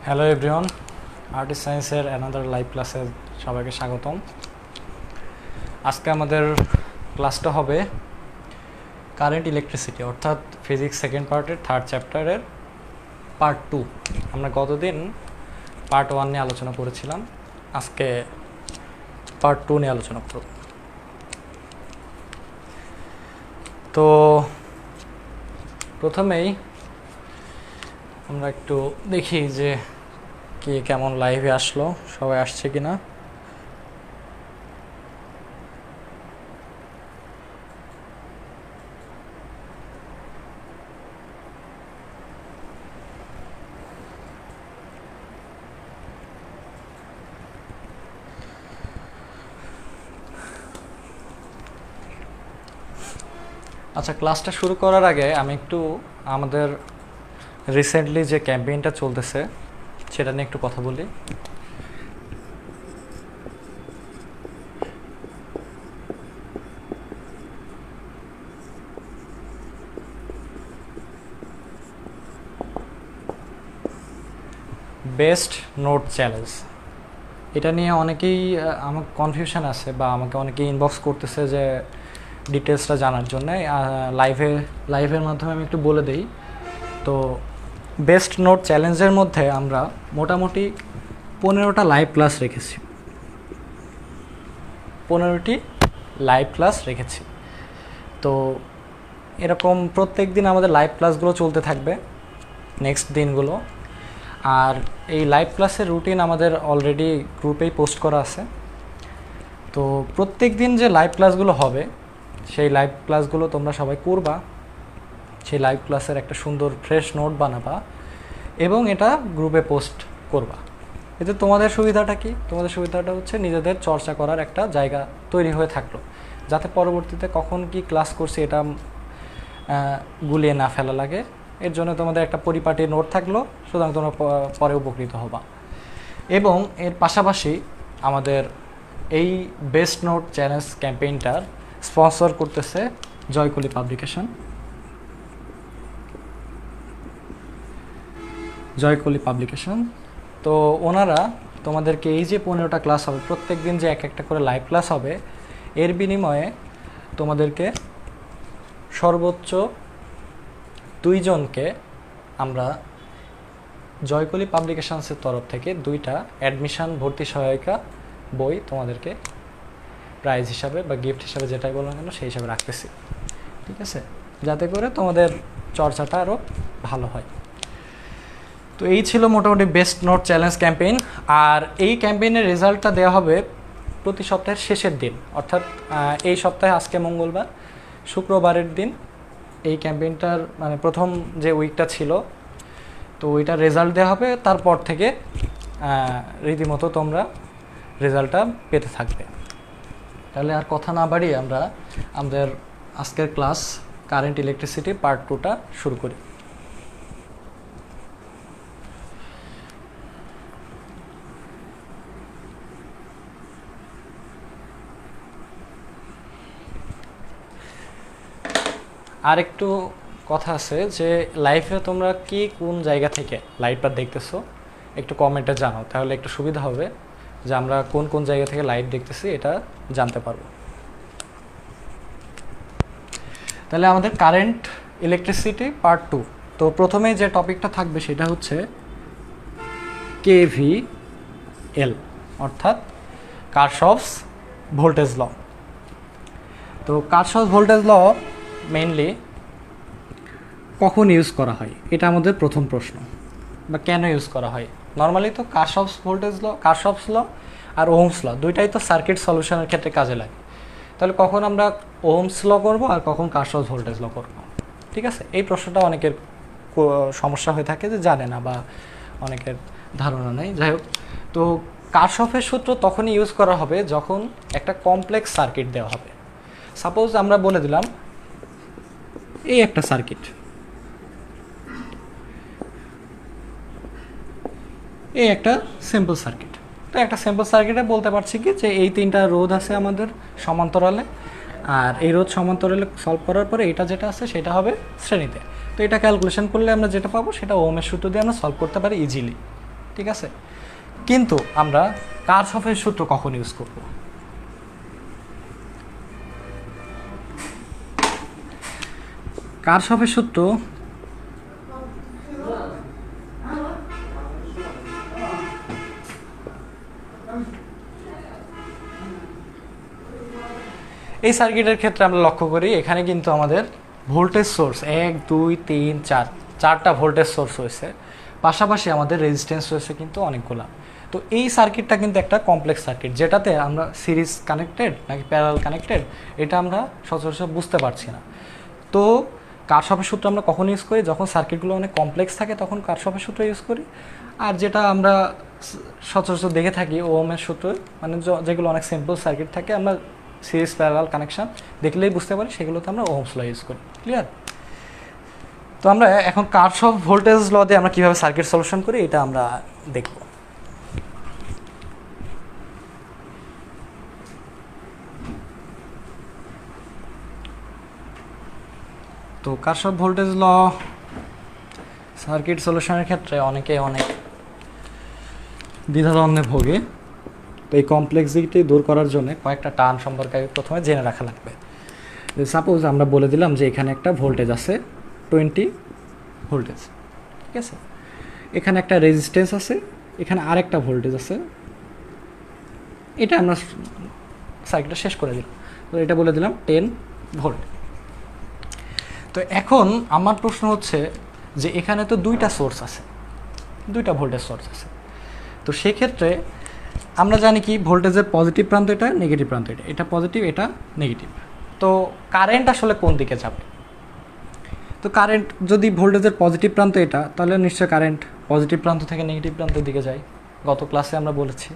Hello everyone, artist সায়েন্সের another live ক্লাসে সবাইকে স্বাগতম। আজকে আমাদের ক্লাসটা হবে কারেন্ট ইলেকট্রিসিটি অর্থাৎ ফিজিক্স সেকেন্ড পার্টের থার্ড চ্যাপ্টারের পার্ট 2। আমরা গতদিন পার্ট 1 নিয়ে আলোচনা করেছিলাম, আজকে পার্ট 2 নিয়ে আলোচনা করব। তো প্রথমেই আমরা একটু দেখি যে কে কেমন লাইভে আসলো, সবাই আসছে কিনা। আচ্ছা, ক্লাসটা শুরু করার আগে আমি একটু আমাদের রিসেন্টলি যে ক্যাম্পেইনটা চলতেছে সেটা নিয়ে একটু কথা বলি। বেস্ট নোট চ্যালেঞ্জ, এটা নিয়ে অনেকেই আমার কনফিউশন আছে বা আমাকে অনেকেই ইনবক্স করতেছে যে ডিটেলসটা জানার জন্য। লাইভের মাধ্যমে আমি একটু বলে দিই। তো বেস্ট নোট চ্যালেঞ্জের মধ্যে আমরা মোটামুটি 15টা লাইভ ক্লাস রেখেছি, 15টি লাইভ ক্লাস রেখেছি। তো এরকম প্রত্যেক দিন আমাদের লাইভ ক্লাসগুলো চলতে থাকবে নেক্সট দিনগুলো। আর এই লাইভ ক্লাসের রুটিন আমাদের অলরেডি গ্রুপেই পোস্ট করা আছে। তো প্রত্যেক দিন যে লাইভ ক্লাসগুলো হবে সেই লাইভ ক্লাসগুলো তোমরা সবাই করবা, সেই লাইভ ক্লাসের একটা সুন্দর ফ্রেশ নোট বানাবা এবং এটা গ্রুপে পোস্ট করবা। এতে তোমাদের সুবিধাটা কি? তোমাদের সুবিধাটা হচ্ছে নিজেদের চর্চা করার একটা জায়গা তৈরি হয়ে থাকলো, যাতে পরবর্তীতে কখন কি ক্লাস করছি এটা গুলিয়ে না ফেলা লাগে। এর জন্য তোমাদের একটা পরিপাটি নোট থাকলো, সুতরাং তোমরা পরে উপকৃত হবা। এবং এর পাশাপাশি আমাদের এই বেস্ট নোট চ্যালেঞ্জ ক্যাম্পেইনটার স্পন্সর করতেছে জয়কলি পাবলিকেশন। জয়কলি পাবলিকেশন, তো ওনারা তোমাদেরকে এই যে 15টা ক্লাস হবে, প্রত্যেক দিন যে এক একটা করে লাইভ ক্লাস হবে, এর বিনিময়ে তোমাদেরকে সর্বোচ্চ 2 জনকে আমরা জয়কলি পাবলিকেশনসের তরফ থেকে 2টা অ্যাডমিশন ভর্তি সহায়িকা বই তোমাদেরকে প্রাইজ হিসাবে বা গিফট হিসাবে যেটাই বলো না কেন সেই হিসাবে রাখতেছি, ঠিক আছে, যাতে করে তোমাদের চর্চাটা আরও ভালো হয়। তো এই ছিল মোটামুটি বেস্ট নোট চ্যালেঞ্জ ক্যাম্পেইন। আর এই ক্যাম্পেইনের রেজাল্টটা দেওয়া হবে প্রতি সপ্তাহের শেষের দিন, অর্থাৎ এই সপ্তাহে আজকে মঙ্গলবার, শুক্রবারের দিন এই ক্যাম্পেইনটার মানে প্রথম যে উইকটা ছিল, তো ওইটার রেজাল্ট দেওয়া হবে। তারপর থেকে রীতিমতো তোমরা রেজাল্টটা পেতে থাকবে। তাহলে আর কথা না বাড়িয়ে আমরা আমাদের আজকের ক্লাস কারেন্ট ইলেকট্রিসিটি পার্ট 2টা শুরু করি। আর একটু কথা আছে যে লাইভে তোমরা কি কোন জায়গা থেকে লাইভটা দেখতেছো একটু কমেন্টে জানাও, তাহলে একটু সুবিধা হবে যে আমরা কোন কোন জায়গা থেকে লাইভ দেখতেছি এটা জানতে পারবো। তাহলে আমাদের কারেন্ট ইলেকট্রিসিটি পার্ট 2। তো প্রথমে যে টপিকটা থাকবে সেটা হচ্ছে KVL অর্থাৎ কারশফস ভোল্টেজ ল। তো কারশফস ভোল্টেজ ল মেইনলি কখন ইউজ করা হয়, এটা আমাদের প্রথম প্রশ্ন, বা কেন ইউজ করা হয়। নর্মালি তো কারশফস ভোল্টেজ ল, কারশফস ল আর ওহমস ল দুইটাই তো সার্কিট সলিউশনের ক্ষেত্রে কাজে লাগে। তাহলে কখন আমরা ওহমস ল করব আর কখন কারশফস ভোল্টেজ ল করব, ঠিক আছে? এই প্রশ্নটা অনেকের সমস্যা হয়ে থাকে যে জানে না বা অনেকের ধারণা নেই। যাই হোক, তো কারশফের সূত্র তখনই ইউজ করা হবে যখন একটা কমপ্লেক্স সার্কিট দেওয়া হবে। সাপোজ আমরা বলে দিলাম এই একটা সার্কিট, এই একটা সিম্পল সার্কিট। তো একটা সিম্পল সার্কিটে বলতে পারছি কি যে এই 3টা রোধ আছে আমাদের সমান্তরালে, আর এই রোধ সমান্তরালে সলভ করার পরে এটা যেটা আছে সেটা হবে শ্রেণীতে। তো এটা ক্যালকুলেশন করলে আমরা যেটা পাবো সেটা ওহমের সূত্র দিয়ে আমরা সলভ করতে পারি ইজিলি, ঠিক আছে। কিন্তু আমরা কারশফের সূত্র কখন ইউজ করব? কারশফের সূত্র এই সার্কিটের ক্ষেত্রে আমরা লক্ষ্য করি এখানে কিন্তু আমাদের ভোল্টেজ সোর্স 1 2 3 4 চারটা ভোল্টেজ সোর্স রয়েছে, পাশাপাশি আমাদের রেজিস্ট্যান্স রয়েছে কিন্তু অনেকগুলা। তো এই সার্কিটটা কিন্তু একটা কমপ্লেক্স সার্কিট, যেটাতে আমরা সিরিজ কানেক্টেড নাকি প্যারালাল কানেক্টেড এটা আমরা সচরাচর বুঝতে পারছি না। তো কারশফের সূত্র আমরা কখন ইউজ করি? যখন সার্কিটগুলো অনেক কমপ্লেক্স থাকে তখন কারশফের সূত্র ইউজ করি। আর যেটা আমরা সচরাচর দেখে থাকি ওহমের সূত্র, মানে যেগুলো অনেক সিম্পল সার্কিট থাকে আমরা সিরিজ প্যারালাল কানেকশন দেখলেই বুঝতে পারি, সেগুলোতে আমরা ওহমস ল ইউজ করি। ক্লিয়ার? তো আমরা এখন কারশফ ভোল্টেজ ল দিয়ে আমরা কীভাবে সার্কিট সলিউশন করি এটা আমরা দেখব। তো কারশফ ভোল্টেজ ল সার্কিট সলিউশনের ক্ষেত্রে অনেকে অনেক দ্বিধাদ্বন্দ্বে ভোগে। তো এই কমপ্লেক্সিটি দূর করার জন্য কয়েকটা টার্ম সম্পর্কে প্রথমে জেনে রাখা লাগবে। সাপোজ আমরা বলে দিলাম যে এখানে একটা ভোল্টেজ আছে 20 ভোল্টেজ, ঠিক আছে। এখানে একটা রেজিস্ট্যান্স আছে, এখানে আরেকটা ভোল্টেজ আছে, এটা আমরা সার্কিটটা শেষ করে দিলাম। তো এটা বলে দিলাম 10 ভোল্ট। তো এখন আমার প্রশ্ন হচ্ছে যে এখানে তো দুইটা সোর্স আছে, দুইটা ভোল্টেজ সোর্স আছে। তো সেক্ষেত্রে আমরা জানি কি ভোল্টেজের পজিটিভ প্রান্ত এটা, নেগেটিভ প্রান্ত এটা, এটা পজিটিভ এটা নেগেটিভ। তো কারেন্ট আসলে কোন দিকে যাবে? তো কারেন্ট যদি ভোল্টেজের পজিটিভ প্রান্ত এটা, তাহলে নিশ্চয়ই কারেন্ট পজিটিভ প্রান্ত থেকে নেগেটিভ প্রান্তের দিকে যায়, গত ক্লাসে আমরা বলেছি।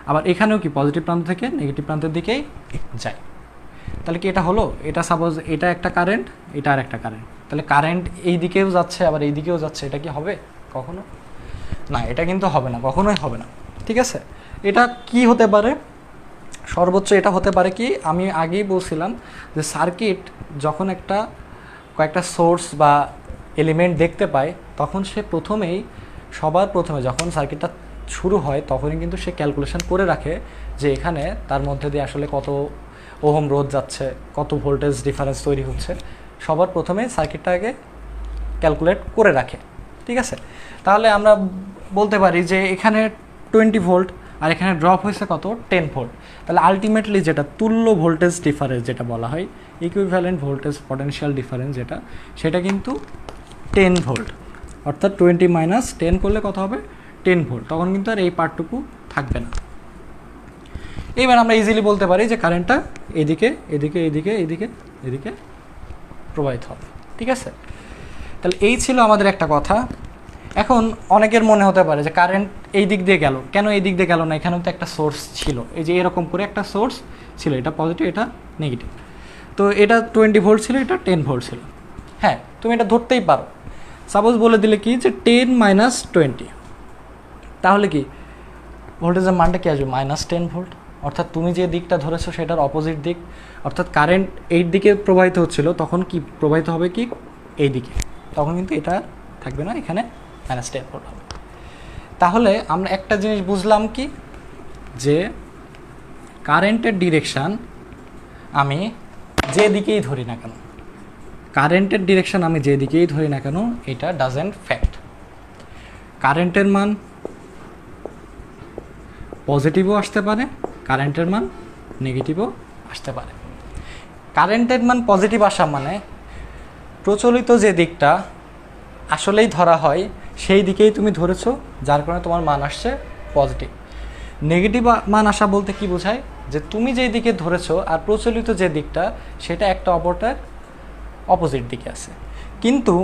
আবার এখানেও কি পজিটিভ প্রান্ত থেকে নেগেটিভ প্রান্তের দিকেই যায়। তাহলে কি এটা হলো? এটা সাপোজ এটা একটা কারেন্ট, এটা আর একটা কারেন্ট, তাহলে কারেন্ট এই দিকেও যাচ্ছে আবার এই দিকেও যাচ্ছে, এটা কি হবে কখনো? না, এটা কিন্তু হবে না, কখনোই হবে না। ঠিক আছে, এটা কি হতে পারে? সর্বোচ্চ এটা হতে পারে কি, আমি আগেই বলছিলাম যে সার্কিট যখন কয়েকটা সোর্স বা এলিমেন্ট দেখতে পায় তখন সে সবার প্রথমে যখন সার্কিটটা শুরু হয় তখনই কিন্তু সে ক্যালকুলেশন করে রাখে যে এখানে তার মধ্যে দিয়ে আসলে কত ওহম রোধ যাচ্ছে, কত ভোল্টেজ ডিফারেন্স তৈরি হচ্ছে, সবার প্রথমে সার্কিটটা আগে ক্যালকুলেট করে রাখে। ঠিক আছে, তাহলে আমরা বলতে পারি যে এখানে 20 ভোল্ট আর এখানে ড্রপ হয়েছে কত 10 ভোল্ট। তাহলে আলটিমেটলি যেটা তুল্য ভোল্টেজ ডিফারেন্স যেটা বলা হয়, ইকুইভ্যালেন্ট ভোল্টেজ পটেনশিয়াল ডিফারেন্স যেটা, সেটা কিন্তু 10 ভোল্ট। অর্থাৎ 20 মাইনাস 10 করলে কত হবে? 10 ভোল্ট। তখন কিন্তু আর এই পার্টটুকু থাকবে না। এবার আমরা ইজিলি বলতে পারি যে কারেন্টটা এদিকে এদিকে এদিকে এদিকে এদিকে প্রবাহিত হবে। ঠিক আছে, তাহলে এই ছিল আমাদের একটা কথা। এখন অনেকের মনে হতে পারে যে কারেন্ট এই দিক দিয়ে গেল, কেন এই দিক দিয়ে গেল না? এখানেও তো একটা সোর্স ছিল, এই যে এরকম করে একটা সোর্স ছিল, এটা পজিটিভ এটা নেগেটিভ। তো এটা 20 ভোল্ট ছিল, এটা 10 ভোল্ট ছিল। হ্যাঁ, তুমি এটা ধরতেই পারো। সাপোজ বলে দিলে কি যে 10 মাইনাস 20, তাহলে কি ভোল্টেজের মানটা কি আসবে? -10 ভোল্ট। অর্থাৎ তুমি যে দিকটা ধরেছো সেটার অপোজিট দিক, অর্থাৎ কারেন্ট এই দিকে প্রবাহিত হচ্ছিল, তখন কি প্রবাহিত হবে কি এই দিকে, তখন কিন্তু এটা থাকবে না, এখানে -10 ভোল্ট হবে। তাহলে আমরা একটা জিনিস বুঝলাম কি, যে কারেন্টের ডিরেকশান আমি যে দিকেই ধরি না কেন, কারেন্টের ডিরেকশান আমি যে দিকেই ধরি না কেন, এটা ডাজেন্ট ফ্যাক্ট। কারেন্টের মান পজিটিভও আসতে পারে, কারেন্টের মান নেগেটিভও আসতে পারে। কারেন্টের মান পজিটিভ আসা মানে প্রচলিত যে দিকটা আসলেই ধরা হয় সেই দিকেই তুমি ধরেছো, যার কারণে তোমার মান আসছে পজিটিভ। নেগেটিভ মান আসা বলতে কি বোঝায়? যে তুমি যেই দিকে ধরেছো আর প্রচলিত যে দিকটা সেটা একটা অপরটার অপোজিট দিকে আছে, কিন্তু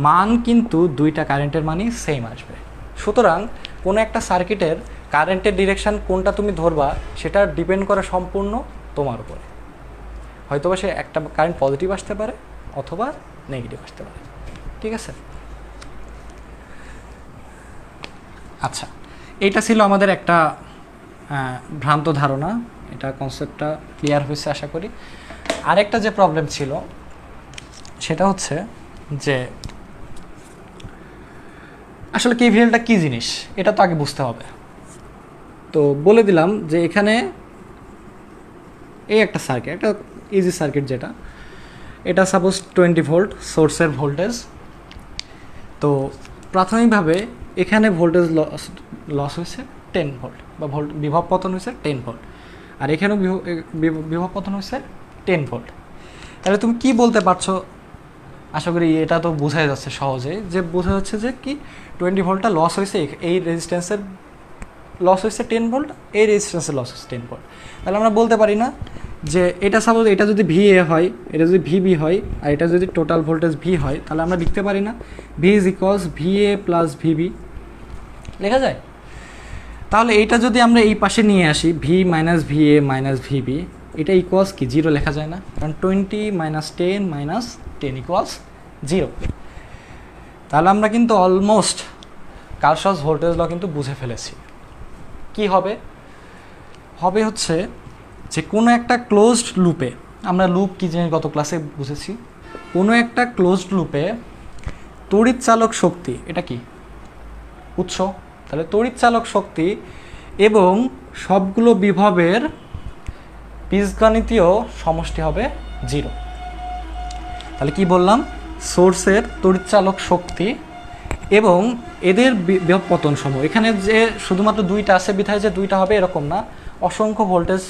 মান কিন্তু দুইটা কারেন্টের মানই সেম আসবে। সুতরাং কোনো একটা সার্কিটের কারেন্টের ডিরেকশান কোনটা তুমি ধরবা সেটা ডিপেন্ড করে সম্পূর্ণ তোমার উপরে। হয়তোবা সে একটা কারেন্ট পজিটিভ আসতে পারে অথবা নেগেটিভ আসতে পারে। ঠিক আছে, আচ্ছা, এইটা ছিল আমাদের একটা ভ্রান্ত ধারণা, এটা কনসেপ্টটা ক্লিয়ার হয়েছে আশা করি। আরেকটা যে প্রবলেম ছিল সেটা হচ্ছে যে আসলে কেভিএলটা কী জিনিস এটা তো আগে বুঝতে হবে। তো বলে দিলাম যে এখানে এই একটা সার্কিট, একটা ইজি সার্কিট, যেটা এটা সাপোজ 20 ভোল্ট সোর্সের ভোল্টেজ। তো প্রাথমিকভাবে এখানে ভোল্টেজ লস হয়েছে 10 ভোল্ট, বা বিভব পতন হয়েছে 10 ভোল্ট, আর এখানেও বিভব পতন হয়েছে 10 ভোল্ট। তাহলে তুমি কি বলতে পারছো? আশা করি এটা তো বোঝাই যাচ্ছে সহজে, যে বোঝা যাচ্ছে যে কি 20 ভোল্টটা লস হয়েছে, এই রেজিস্ট্যান্সের লস হয়েছে 10 ভোল্ট, এই রেজিস্ট্যান্সের লস হচ্ছে 10 ভোল্ট। তাহলে আমরা বলতে পারি না যে এটা সাপোজ এটা যদি VA হয়, এটা যদি VB হয়, আর এটা যদি টোটাল ভোল্টেজ V হয়, তাহলে আমরা লিখতে পারি না V is equals VA plus VB, লেখা যায়? তাহলে এইটা যদি আমরা এই পাশে নিয়ে আসি V minus VA minus VB, এটা ইকুয়ালস কি 0 লেখা যায় না? কারণ 20 মাইনাস 10 ইকুয়ালস 0। তাহলে আমরা কিন্তু অলমোস্ট কারশফস ভোল্টেজ ল কিন্তু বুঝে ফেলেছি। কি হবে? হবে হচ্ছে যে কোনো একটা ক্লোজড লুপে, আমরা লুপ কী জিনিস গত ক্লাসে বুঝেছি, কোনো একটা ক্লোজড লুপে তড়িৎ চালক শক্তি, এটা কি উৎস, তাহলে তড়িৎ চালক শক্তি এবং সবগুলো বিভবের বীজগণিতীয় সমষ্টি হবে 0। তাহলে কি বললাম? সোর্সের তড়িৎ চালক শক্তি এবং এদের বিভব পতন সময়, এখানে যে শুধুমাত্র দুইটা আছে বিধায় যে দুইটা হবে এরকম না, অসংখ্য ভোল্টেজ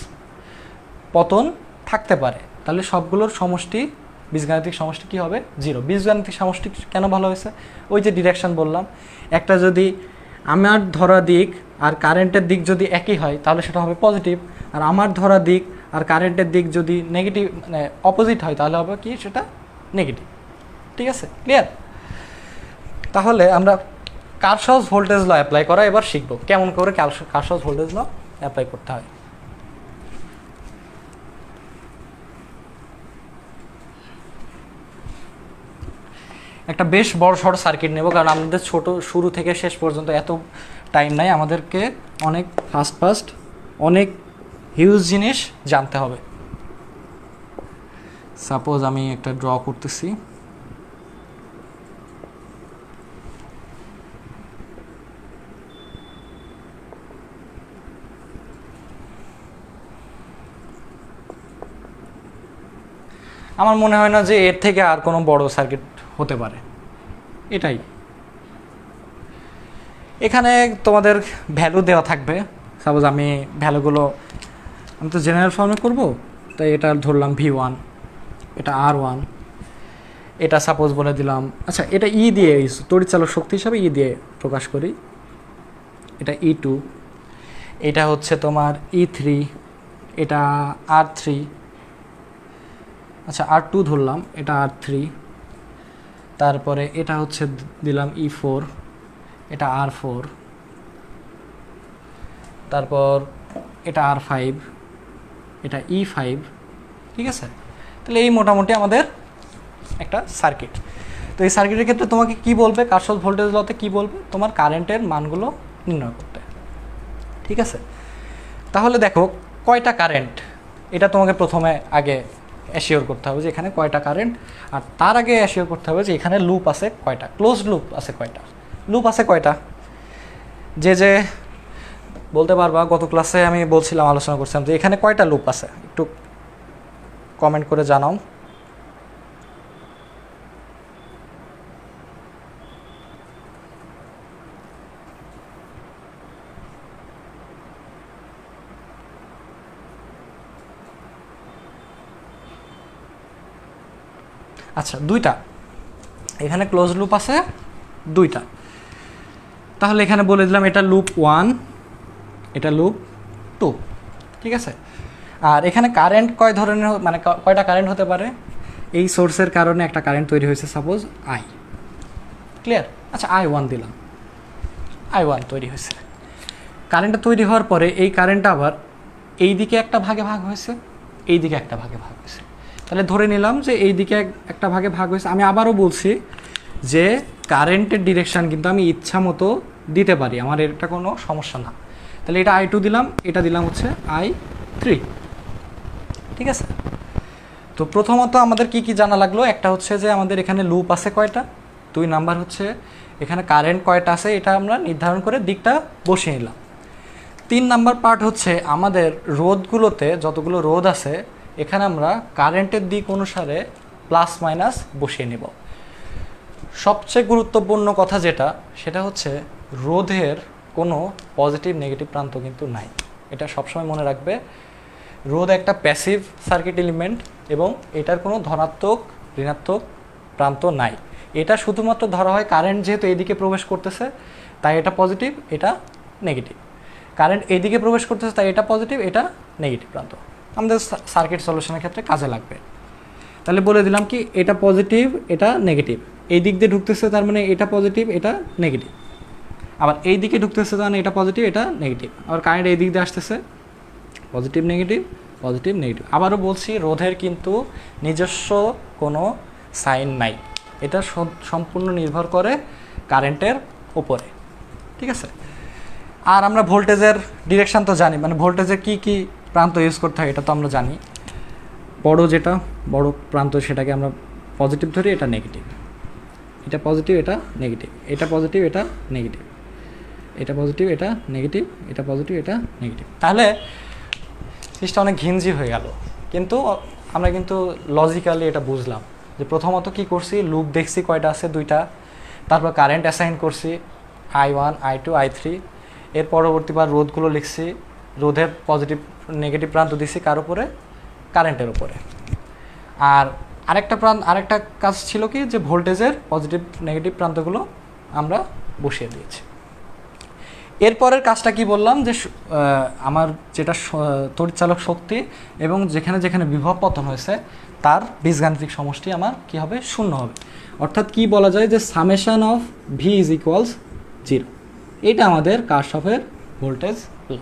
পতন থাকতে পারে। তাহলে সবগুলোর সমষ্টি, বীজগাণিতিক সমষ্টি কী হবে? 0। বীজগাণিতিক সমষ্টি কেন ভালো হয়েছে? ওই যে ডিরেকশন বললাম, একটা যদি আমার ধরা দিক আর কারেন্টের দিক যদি একই হয় তাহলে সেটা হবে পজিটিভ, আর আমার ধরা দিক আর কারেন্টের দিক যদি নেগেটিভ, মানে অপোজিট হয়, তাহলে হবে কি সেটা নেগেটিভ। ঠিক আছে, ক্লিয়ার? তাহলে আমরা কারশফস ভোল্টেজ ল অ্যাপ্লাই করা এবার শিখব, কেমন করে কারশফস ভোল্টেজ ল অ্যাপ্লাই করতে হয়। একটা বেশ বড় সড় সার্কিট নেব, কারণ আমাদের ছোট শুরু থেকে শেষ পর্যন্ত এত টাইম নাই, আমাদেরকে অনেক ফাস্ট অনেক হিউজ জিনিস জানতে হবে। সাপোজ আমি একটা ড্র করতেছি, আমার মনে হয় না যে এর থেকে আর কোনো বড় সার্কিট হতে পারে, এটাই। এখানে তোমাদের ভ্যালু দেওয়া থাকবে, সাপোজ আমি ভ্যালুগুলো, আমি তো জেনারেল ফর্মে করব, তাই এটা ধরলাম V1, এটা R1, এটা সাপোজ বলে দিলাম, আচ্ছা এটা দিয়ে তড়িৎ চালক শক্তি হিসাবে দিয়ে প্রকাশ করি, এটা E2, এটা হচ্ছে তোমার E3, এটা R3, আচ্ছা R2 ধরলাম, এটা R3, তারপরে এটা হচ্ছে দিলাম E4, এটা R4, তারপর এটা R5, এটা E5। ঠিক আছে, তাহলে এই মোটামুটি আমাদের একটা সার্কিট। তো এই সার্কিটের ক্ষেত্রে তোমাকে কি বলবে, কারশফস ভোল্টেজ লতে কি বলবে? তোমার কারেন্টের মানগুলো নির্ণয় করতে। ঠিক আছে, তাহলে দেখো কয়টা কারেন্ট, এটা তোমাকে প্রথমে আগে অ্যাসিওর করতে হবে যে এখানে কয়টা কারেন্ট, আর তার আগে অ্যাসিওর করতে হবে যে এখানে লুপ আছে কয়টা, ক্লোজড লুপ আছে কয়টা, লুপ আছে কয়টা। যে বলতে পারবা, গত ক্লাসে আমি বলছিলাম, আলোচনা করছিলাম যে এখানে কয়টা লুপ আছে, একটু কমেন্ট করে জানাও। আচ্ছা, দুইটা, এখানে ক্লোজ লুপ আছে দুইটা। তাহলে এখানে বলে দিলাম এটা লুপ 1, এটা লুপ 2। ঠিক আছে, আর এখানে কারেন্ট কয় ধরনের, মানে কয়টা কারেন্ট হতে পারে? এই সোর্সের কারণে একটা কারেন্ট তৈরি হয়েছে, সাপোজ I, ক্লিয়ার? আচ্ছা I1 দিলাম, I1 তৈরি হয়েছে। কারেন্টটা তৈরি হওয়ার পরে এই কারেন্টটা আবার এই দিকে একটা ভাগে ভাগ হয়েছে, এই দিকে একটা ভাগে ভাগ হয়েছে। তাহলে ধরে নিলাম যে এই দিকে একটা ভাগে ভাগ হয়েছে। আমি আবারও বলছি যে কারেন্টের ডিরেকশান কিন্তু আমি ইচ্ছা মতো দিতে পারি, আমার এটা কোনো সমস্যা না। তাহলে এটা I2 দিলাম, এটা দিলাম হচ্ছে I3। ঠিক আছে, তো প্রথমত আমাদের কি কি জানা লাগলো? একটা হচ্ছে যে আমাদের এখানে লুপ আছে কয়টা? 2 নাম্বার হচ্ছে এখানে কারেন্ট কয়টা আছে এটা আমরা নির্ধারণ করে দিকটা বসিয়ে নিলাম। 3 নাম্বার পার্ট হচ্ছে আমাদের রোধগুলোতে যতগুলো রোধ আছে এখানে আমরা কারেন্টের দিক অনুসারে প্লাস মাইনাস বসিয়ে নেব। সবচেয়ে গুরুত্বপূর্ণ কথা যেটা সেটা হচ্ছে রোধের কোনো পজিটিভ নেগেটিভ প্রান্ত কিন্তু নাই, এটা সবসময় মনে রাখবে। রোধ একটা প্যাসিভ সার্কিট এলিমেন্ট এবং এটার কোনো ধনাত্মক ঋণাত্মক প্রান্ত নাই। এটা শুধুমাত্র ধরা হয় কারেন্ট যেহেতু এইদিকে প্রবেশ করতেছে তাই এটা পজিটিভ, এটা নেগেটিভ। কারেন্ট এইদিকে প্রবেশ করতেছে তাই এটা পজিটিভ, এটা নেগেটিভ প্রান্ত। আমাদের সার্কিট সলিউশনের ক্ষেত্রে কাজে লাগবে। তাহলে বলে দিলাম কি এটা পজিটিভ, এটা নেগেটিভ। এই দিক দিয়ে ঢুকতেছে তার মানে এটা পজিটিভ, এটা নেগেটিভ। আবার এই দিকে ঢুকতেছে তার মানে এটা পজিটিভ, এটা নেগেটিভ। আবার কারেন্ট এই দিক দিয়ে আসতেছে, পজিটিভ নেগেটিভ, পজিটিভ নেগেটিভ। আবারও বলছি রোধের কিন্তু নিজস্ব কোনো সাইন নাই, এটা সম্পূর্ণ নির্ভর করে কারেন্টের উপরে, ঠিক আছে। আর আমরা ভোল্টেজের ডিরেকশান তো জানি, মানে ভোল্টেজের কী কী প্রান্ত ইউজ করতে হয় এটা তো আমরা জানি। বড় প্রান্ত সেটাকে আমরা পজিটিভ ধরি, এটা নেগেটিভ। এটা পজিটিভ, এটা নেগেটিভ। এটা পজিটিভ, এটা নেগেটিভ। এটা পজিটিভ, এটা নেগেটিভ। এটা পজিটিভ, এটা নেগেটিভ। তাহলে জিনিসটা অনেক ঘিঞ্জি হয়ে গেল, কিন্তু আমরা কিন্তু লজিক্যালি এটা বুঝলাম যে প্রথমত কি করছি, লুপ দেখছি কয়টা আছে, 2টা। তারপর কারেন্ট অ্যাসাইন করছি I1, I2, I3। এর পরবর্তীবার রোধগুলো লিখছি, রোধের পজিটিভ নেগেটিভ প্রান্ত দিছি কার উপরে, কারেন্টের উপরে। আর আরেকটা কাজ ছিল কি যে ভোল্টেজের পজিটিভ নেগেটিভ প্রান্তগুলো আমরা বসিয়ে দিয়েছি। এরপরের কাজটা কি বললাম যে আমার যেটা তড়িৎচালক শক্তি এবং যেখানে যেখানে বিভব পতন হয়েছে তার বীজগাণিতিক সমষ্টি আমার কি হবে, 0 হবে। অর্থাৎ কি বলা যায় যে summation of V is equals 0। এটা আমাদের কারশফের ভোল্টেজ ল।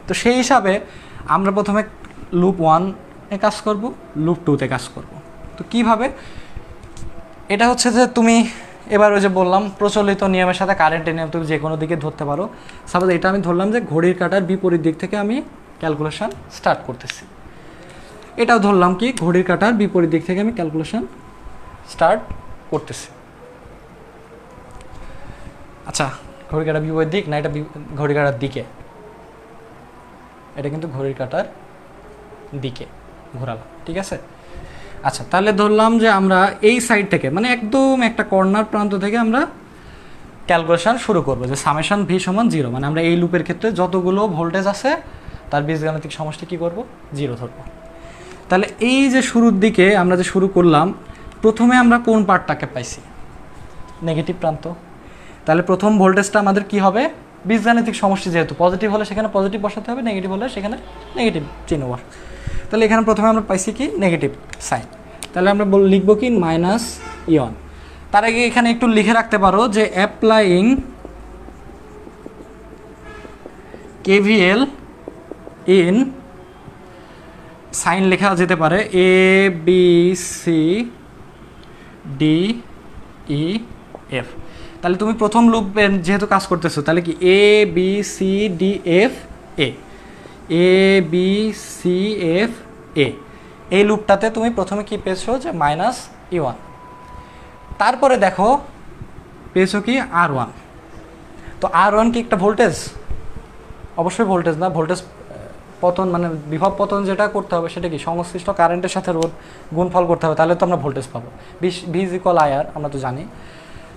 তো সেই হিসাবে আমরা প্রথমে লুপ 1-এ কাজ করব, লুপ 2-তে কাজ করব। তো কিভাবে, এটা হচ্ছে যে তুমি এবার ওই যে বললাম প্রচলিত নিয়মের সাথে কারেন্টের নিয়ম তুমি যে কোনো দিকে ধরতে পারো। সাপোজ এটা আমি ধরলাম যে ঘড়ির কাঁটার বিপরীত দিক থেকে আমি ক্যালকুলেশন স্টার্ট করতেছি। এটাও ধরলাম কি ঘড়ির কাঁটার বিপরীত দিক থেকে আমি ক্যালকুলেশন স্টার্ট করতেছি। আচ্ছা, ঘড়ির কাঁটার বিপরীত দিক না, এটা ঘড়ির কাঁটার দিকে, এটা কিন্তু ঘড়ির কাঁটার দিকে ঘোরালাম, ঠিক আছে। আচ্ছা, তাহলে ধরলাম যে আমরা এই সাইড থেকে মানে একদম একটা কর্নার প্রান্ত থেকে আমরা ক্যালকুলেশন শুরু করব যে সামেশন V সমান 0, মানে আমরা এই লুপের ক্ষেত্রে যতগুলো ভোল্টেজ আছে তার বীজগাণিতিক সমষ্টি কী করব, 0 ধরব। তাহলে এই যে শুরুর দিকে আমরা যে শুরু করলাম, প্রথমে আমরা কোন পার্টটাকে পাইছি, নেগেটিভ প্রান্ত। তাহলে প্রথম ভোল্টেজটা আমাদের কি হবে, বীজগাণিতিক সমষ্টি যেহেতু পজিটিভ হলে সেখানে পজিটিভ বসাতে হবে, নেগেটিভ হলে সেখানে নেগেটিভ চিহ্ন বসাতে। তাহলে এখানে প্রথমে আমরা পাইছি কি নেগেটিভ সাইন। তাহলে আমরা লিখব কি -E1। তার আগে এখানে একটু লিখে রাখতে পারো যে অ্যাপ্লাইং KVL ইন, সাইন লেখা যেতে পারে ABCDEF। তাহলে তুমি প্রথম লুপে যেহেতু কাজ করতেছো তাহলে কি ABCDFA, ABCFA এই লুপটাতে তুমি প্রথমে কি পেয়েছো যে -E1। তারপরে দেখো পেয়েছো কি R1। তো R1 কি একটা ভোল্টেজ? অবশ্যই ভোল্টেজ না, ভোল্টেজ পতন মানে বিভব পতন যেটা করতে হবে সেটা কি সংশ্লিষ্ট কারেন্টের সাথে রোধ গুণফল করতে হবে, তাহলে তো আমরা ভোল্টেজ পাবো। V ইজ ইকুয়াল IR আমরা তো জানি।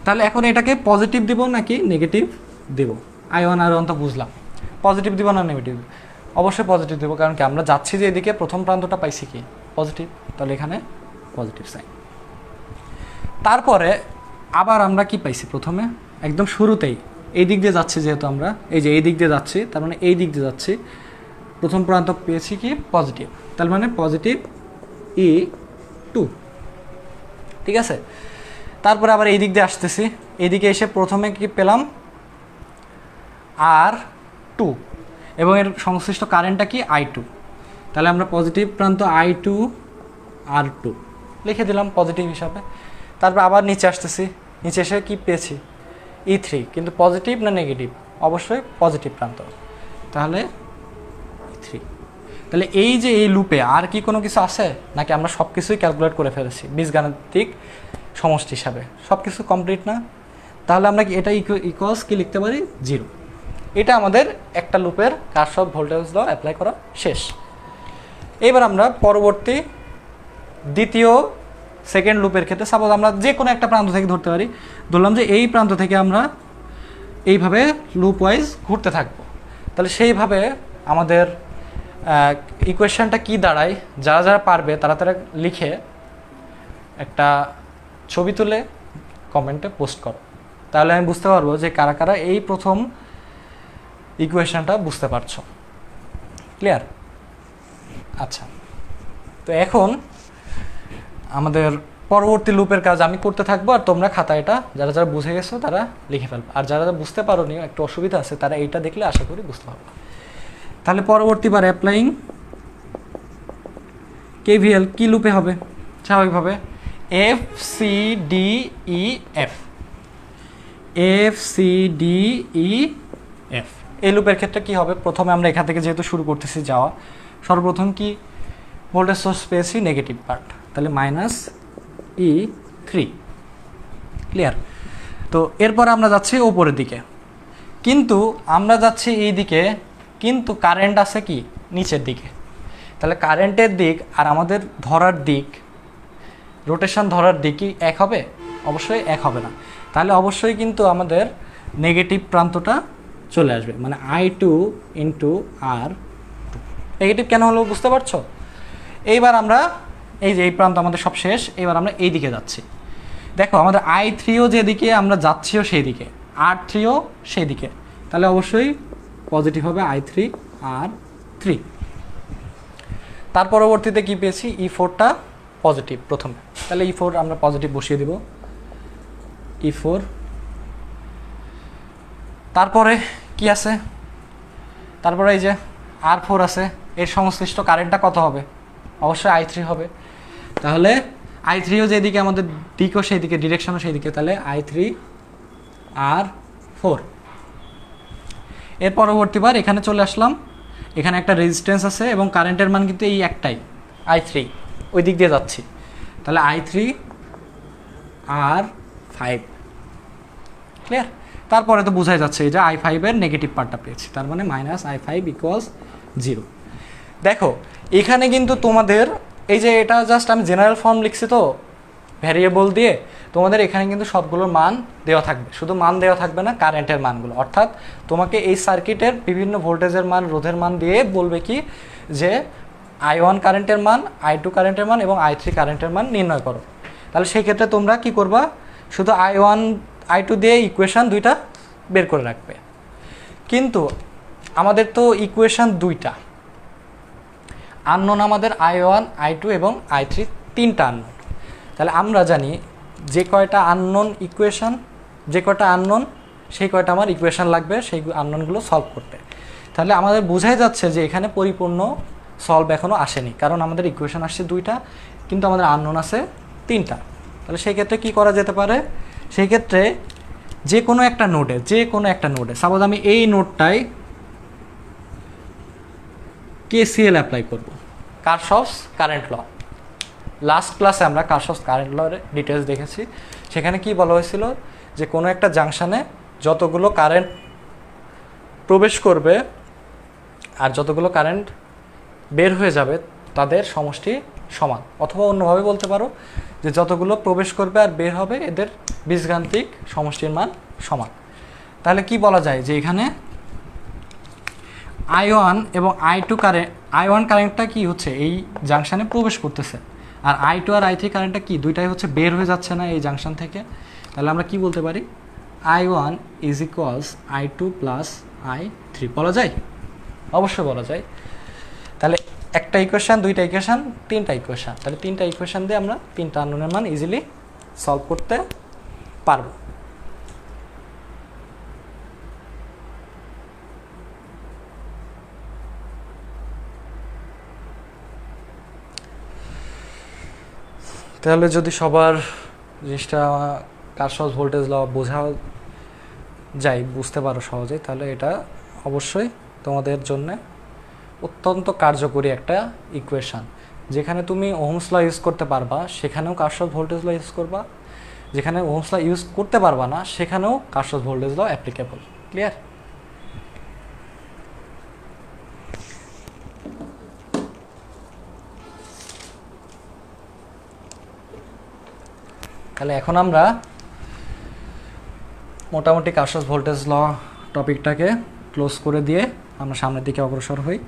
তাহলে এখন এটাকে পজিটিভ দিব নাকি নেগেটিভ দেব? I1 R1 তো বুঝলাম, পজিটিভ দিব না নেগেটিভ? অবশ্যই পজিটিভ দেবো, কারণ কি আমরা যাচ্ছি যে এদিকে প্রথম প্রান্তটা পাইছি কি পজিটিভ, তাহলে এখানে পজিটিভ সাইন। তারপরে আবার আমরা কি পাইছি, প্রথমে একদম শুরুতেই এই দিক দিয়ে যাচ্ছি যেহেতু আমরা এই যে এই দিক দিয়ে যাচ্ছি, তার মানে এই দিক দিয়ে যাচ্ছি, প্রথম প্রান্ত পেয়েছি কি পজিটিভ, তার মানে পজিটিভ E2, ঠিক আছে। তারপরে আবার এই দিক দিয়ে আসতেছি, এইদিকে এসে প্রথমে কি পেলাম R2 এবং এর সংশ্লিষ্ট কারেন্টটা কি I2। তাহলে আমরা পজিটিভ প্রান্ত I2 R2 লিখে দিলাম পজিটিভ হিসাবে। তারপর আবার নিচে আসতেছি, নিচে এসে কি পেয়েছি E3, কিন্তু পজিটিভ না নেগেটিভ? অবশ্যই পজিটিভ প্রান্ত, তাহলে E3। তাহলে এই যে এই লুপে আর কি কোনো কিছু আছে নাকি আমরা সব কিছুই ক্যালকুলেট করে ফেলেছি, বীজগাণিতিক সমষ্টি হিসাবে। সব কিছু কমপ্লিট না? তাহলে আমরা কি এটা ইকুয়ালস কি লিখতে পারি? 0। এটা আমাদের একটা লুপের কারশফ ভোল্টেজ ল অ্যাপ্লাই করা শেষ। এবার আমরা পরবর্তী দ্বিতীয় সেকেন্ড লুপের ক্ষেত্রে সাপোজ আমরা যে কোনো একটা প্রান্ত থেকে ধরতে পারি। ধরলাম যে এই প্রান্ত থেকে আমরা এইভাবে লুপ ওয়াইজ ঘুরতে থাকবো। তাহলে সেইভাবে আমাদের ইকুয়েশনটা কি দাঁড়ায়, যারা যারা পারবে তারা তারা লিখে একটা ছবি তুলে কমেন্টে পোস্ট করো, তাহলে আমি বুঝতে পারবো যে কারা কারা এই প্রথম ইকুয়েশনটা বুঝতে পারছো। ক্লিয়ার? আচ্ছা, তো এখন আমাদের পরবর্তী লুপের কাজ আমি করতে থাকবো, আর তোমরা খাতা এটা যারা যারা বুঝে গেছো তারা লিখে ফেলবে, আর যারা যারা বুঝতে পারো নি একটু অসুবিধা আছে তারা এইটা দেখলে আশা করি বুঝতে পারবে। তাহলে পরবর্তীবার অ্যাপ্লাইং কেভিএল কি লুপে হবে? স্বাভাবিকভাবে F C D E F, F C D E F. এই লুপের ক্ষেত্রে কি হবে? প্রথমে আমরা এখান থেকে যেহেতু শুরু করতেছি যাওয়া, সর্বপ্রথম কি ভোল্টেজ সোর্স পেয়েছি নেগেটিভ পার্ট, তাহলে -E3। ক্লিয়ার? তো এরপর আমরা যাচ্ছি ওপরের দিকে, কিন্তু আমরা যাচ্ছি এই দিকে, কিন্তু কারেন্ট আছে কি নিচের দিকে। তাহলে কারেন্টের দিক আর আমাদের ধরার দিক, রোটেশন ধরার দিক কি এক হবে? অবশ্যই এক হবে না। তাহলে অবশ্যই কিন্তু আমাদের নেগেটিভ প্রান্তটা চলে আসবে, মানে I2 × R2। নেগেটিভ কেন হলো বুঝতে পারছো? এইবার আমরা এই যে এই প্রান্ত আমাদের সব শেষ, এবার আমরা এই দিকে যাচ্ছি। দেখো আমাদের I3ও যেদিকে আমরা যাচ্ছিও সেই দিকে, R3ও সেই দিকে, তাহলে অবশ্যই পজিটিভ হবে I3 R3। তার পরবর্তীতে কি পেয়েছি? E4টা পজিটিভ প্রথমে, তাহলে E4 আমরা পজিটিভ বসিয়ে দিব, E4। তারপরে কি আছে? তারপরে এই যে R4 আছে, এর সংশ্লিষ্ট কারেন্টটা কত হবে? অবশ্যই I3 হবে। তাহলে I3ও যেদিকে আমাদের দিকও সেই দিকে, ডিরেকশনও সেই দিকে, তাহলে I3 R4। এর পরবর্তীবার এখানে চলে আসলাম, এখানে একটা রেজিস্ট্যান্স আছে এবং কারেন্টের মান কিন্তু এই একটাই I3, ওই দিক দিয়ে যাচ্ছি, তাহলে I3 R5। ক্লিয়ার? তারপরে তো বোঝাই যাচ্ছে এই যে I5 এর নেগেটিভ পার্টটা পেয়েছি, তার মানে -I5 = 0। দেখো এখানে কিন্তু তোমাদের এই যে এটা জাস্ট আমি জেনারেল ফর্ম লিখছি তো ভ্যারিয়েবল দিয়ে, তোমাদের এখানে কিন্তু সবগুলোর মান দেওয়া থাকবে, শুধু মান দেওয়া থাকবে না, কারেন্টের মানগুলো। অর্থাৎ তোমাকে এই সার্কিটের বিভিন্ন ভোল্টেজের মান, রোধের মান দিয়ে বলবে কি যে I1 কারেন্টের মান, I2 কারেন্টের মান এবং I3 কারেন্টের মান নির্ণয় করো। তাহলে সেই ক্ষেত্রে তোমরা কি করবা? শুধু I1 I2 দিয়ে ইকুয়েশন দুইটা বের করে রাখবে। কিন্তু আমাদের তো ইকুয়েশন দুইটা আননোন, আমাদের I1 I2 এবং I3 তিনটা আননোন। তাহলে আমরা জানি যে কয়টা আননোন ইকুয়েশন, যে কয়টা আননোন সেই কয়টা আমার ইকুয়েশন লাগবে সেই আননোনগুলো সলভ করতে। তাহলে আমাদের বোঝাই যাচ্ছে যে এখানে পরিপূর্ণ সলভ এখনও আসেনি, কারণ আমাদের ইকুয়েশন আসছে দুইটা কিন্তু আমাদের আননোন আছে তিনটা। তাহলে সেই ক্ষেত্রে কী করা যেতে পারে? সেই ক্ষেত্রে যে কোনো একটা নোডে সাপোজ আমি এই নোডটায় KCL অ্যাপ্লাই করব, কারশফস কারেন্ট ল। লাস্ট ক্লাসে আমরা কারশফস কারেন্ট লর ডিটেলস দেখেছি। সেখানে কি বলা হয়েছিল যে কোনো একটা জাংশনে যতগুলো কারেন্ট প্রবেশ করবে আর যতগুলো কারেন্ট বের হয়ে যাবে তাদের সমষ্টি সমান, অথবা অন্যভাবে বলতে পারো যে যতগুলো প্রবেশ করবে আর বের হবে এদের বীজগাণিতিক সমষ্টির মান সমান। তাহলে কি বলা যায় যে এখানে I1 এবং I1 কারেন্টটা কি হচ্ছে এই জাংশনে প্রবেশ করতেছে, আর I2 আর I3 কারেন্টটা কি দুইটাই হচ্ছে বের হয়ে যাচ্ছে না এই জাংশন থেকে। তাহলে আমরা কি বলতে পারি? I1 = I2 + I3 বলা যায়? অবশ্যই বলা যায়। তাহলে একটা ইকুয়েশন, দুইটা ইকুয়েশন, তিনটা ইকুয়েশন, তাহলে তিনটা ইকুয়েশন দিয়ে আমরা তিনটা আননোনের মান ইজিলি সলভ করতে পারবো। তাহলে যদি সবার জিনিসটা কারশফস ভোল্টেজ ল বোঝা যায়, বুঝতে পারো সহজেই, তাহলে এটা অবশ্যই তোমাদের জন্য অত্যন্ত কার্যকরী একটা ইকুয়েশান। যেখানে তুমি ওহমস ল ইউজ করতে পারবা সেখানেও কারশফস ভোল্টেজ ল ইউজ করবা, যেখানে ওহমস ল ইউজ করতে পারবা না সেখানেও কারশফস ভোল্টেজ ল অ্যাপ্লিকেবল। ক্লিয়ার? তাহলে এখন আমরা মোটামুটি কারশফস ভোল্টেজ ল টপিকটাকে ক্লোজ করে দিয়ে আমরা সামনের দিকে অগ্রসর হই।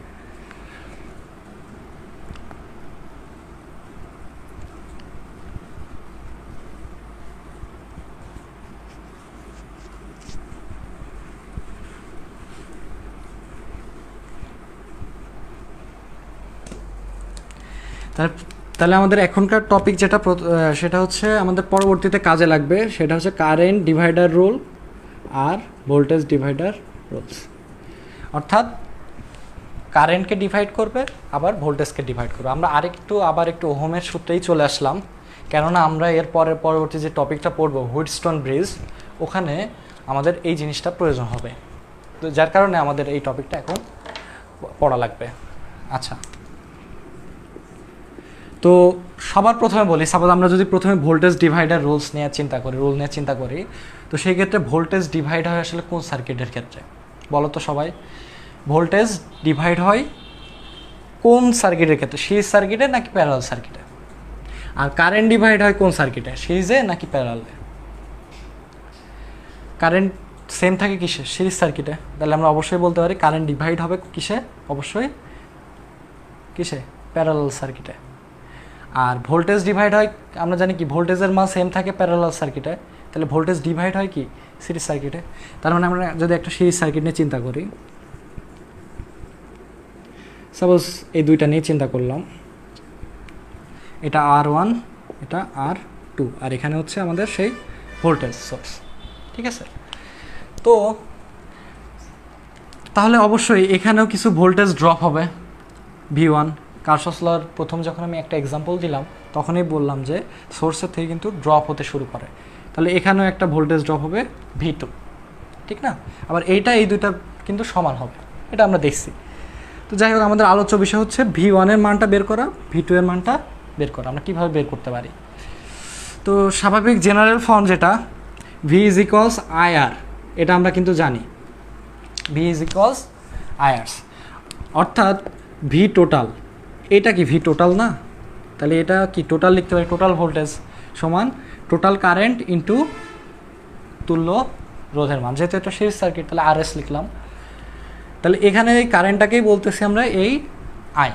তাহলে আমাদের এখনকার টপিক যেটা সেটা হচ্ছে আমাদের পরবর্তীতে কাজে লাগবে, সেটা হচ্ছে কারেন্ট ডিভাইডার রুল আর ভোল্টেজ ডিভাইডার রুলস। অর্থাৎ কারেন্টকে ডিভাইড করবে আবার ভোল্টেজকে ডিভাইড করবে। আমরা আবার একটু ওহমের সূত্রেই চলে আসলাম, কেননা আমরা এর পরবর্তী যে টপিকটা পড়বো হুইটস্টোন ব্রিজ, ওখানে আমাদের এই জিনিসটা প্রয়োজন হবে, তো যার কারণে আমাদের এই টপিকটা এখন পড়া লাগবে। আচ্ছা, তো সবার প্রথমে বলি, সাপোজ আমরা যদি প্রথমে ভোল্টেজ ডিভাইডার রুল নিয়ে চিন্তা করি, তো সেই ক্ষেত্রে ভোল্টেজ ডিভাইড হয় আসলে কোন সার্কিটের ক্ষেত্রে বলো তো সবাই? ভোল্টেজ ডিভাইড হয় কোন সার্কিটের ক্ষেত্রে? সিরিজ সার্কিটে নাকি প্যারালাল সার্কিটে? আর কারেন্ট ডিভাইড হয় কোন সার্কিটে? সিরিজে নাকি প্যারালালে? কারেন্ট সেম থাকে কিসে? সিরিজ সার্কিটে। তাহলে আমরা অবশ্যই বলতে পারি কারেন্ট ডিভাইড হবে কিসে? অবশ্যই কিসে? প্যারালাল সার্কিটে। আর ভোল্টেজ ডিভাইড হয়, আমরা জানি কি ভোল্টেজের মান সেম থাকে প্যারালাল সার্কিটে, তাহলে ভোল্টেজ ডিভাইড হয় কি? সিরিজ সার্কিটে। তার মানে আমরা যদি একটা সিরিজ সার্কিট নিয়ে চিন্তা করি, সাপোজ এই দুইটা নিয়ে চিন্তা করলাম, এটা R1, এটা R2, আর এখানে হচ্ছে আমাদের সেই ভোল্টেজ সোর্স, ঠিক আছে? তো তাহলে অবশ্যই এখানেও কিছু ভোল্টেজ ড্রপ হবে V1। কারশফস লর প্রথম যখন আমি একটা এক্সাম্পল দিলাম তখনই বললাম যে সোর্সের থেকে কিন্তু ড্রপ হতে শুরু করে, তাহলে এখানেও একটা ভোল্টেজ ড্রপ হবে V2, ঠিক না? আবার এই দুইটা কিন্তু সমান হবে, এটা আমরা দেখছি। তো যাই হোক, আমাদের আলোচ্য বিষয় হচ্ছে V1 এর মানটা বের করা, V2 এর মানটা বের করা। আমরা কীভাবে বের করতে পারি? তো স্বাভাবিক জেনারেল ফর্ম যেটা V = IR, এটা আমরা কিন্তু জানি V = IR, অর্থাৎ V টোটাল। এটা কি V টোটাল না? তাহলে এটা কি টোটাল লিখতে পারি, টোটাল ভোল্টেজ সমান টোটাল কারেন্ট ইন্টু তুল্য রোধের মান। যেহেতু এটা সিরিজ সার্কিট তাহলে RS লিখলাম। তাহলে এখানে এই কারেন্টটাকেই বলতেছি আমরা এই I।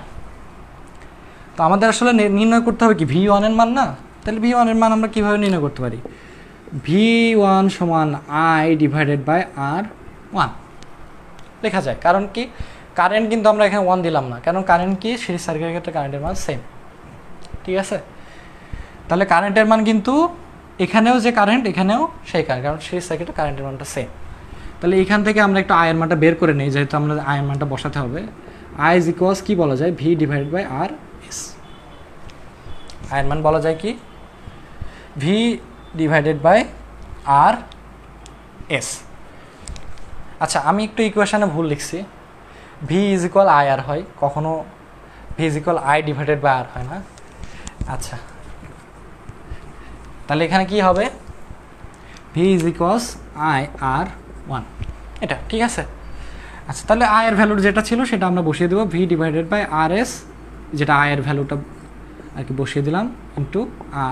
তো আমাদের আসলে নির্ণয় করতে হবে কি V1 এর মান না? তাহলে V1 এর মান আমরা কীভাবে নির্ণয় করতে পারি? V1 = I / R1 লেখা যায়। কারণ কি কারেন্ট কিন্তু আমরা এখানে 1 দিলাম না, কারণ কারেন্ট কি সিরিজ সার্কিটের ক্ষেত্রে কারেন্টের মান সেম, ঠিক আছে? তাহলে কারেন্টের মান কিন্তু এখানেও যে কারেন্ট এখানেও সেই কারেন্ট, কারণ সিরিজ সার্কিটে কারেন্টের মানটা সেম। তাহলে এখান থেকে আমরা একটু আয়ের মানটা বের করে নিই, যেহেতু আমরা আয়ের মানটা বসাতে হবে। I = কি বলা যায়? V / RS। আয়ের মান বলা যায় কি? V / RS। আচ্ছা, আমি একটু ইকুয়েশনে ভুল লিখছি, V = IR হয়, কখনো V = I / R হয় না। আচ্ছা, তাহলে এখানে কি হবে? V = IR1, এটা ঠিক আছে। আচ্ছা, তাহলে I এর ভ্যালু যেটা ছিল সেটা আমরা বসিয়ে দেবো, V / RS, যেটা I এর ভ্যালুটা আর কি বসিয়ে দিলাম, ইন্টু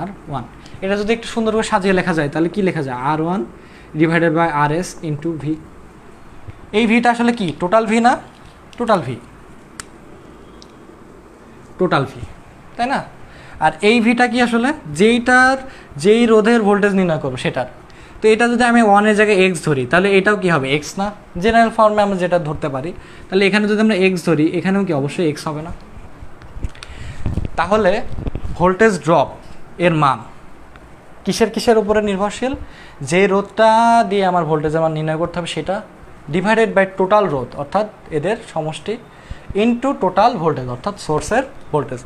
R1। এটা যদি একটু সুন্দর করে সাজিয়ে লেখা যায় তাহলে কি লেখা যায়? R1 / RS into V। এই ভিটা আসলে কি টোটাল ভি না? টোটাল ভি, তাই না? আর এই ভিটা কি আসলে যেই রোধের ভোল্টেজ নির্ণয় করবো সেটার। তো এটা যদি আমি 1 এর জায়গায় X ধরি তাহলে এটাও কি হবে? X না? জেনারেল ফর্মে আমরা যেটা ধরতে পারি। তাহলে এখানে যদি আমরা X ধরি, এখানেও কি অবশ্যই X হবে না? তাহলে ভোল্টেজ ড্রপ এর মান কিসের উপরে নির্ভরশীল? যে রোধটা দিয়ে আমার ভোল্টেজের মান নির্ণয় করতে হবে সেটা ডিভাইডেড বাই টোটাল রোধ, অর্থাৎ এদের সমষ্টি, ইনটু টোটাল ভোল্টেজ অর্থাৎ সোর্সের ভোল্টেজ।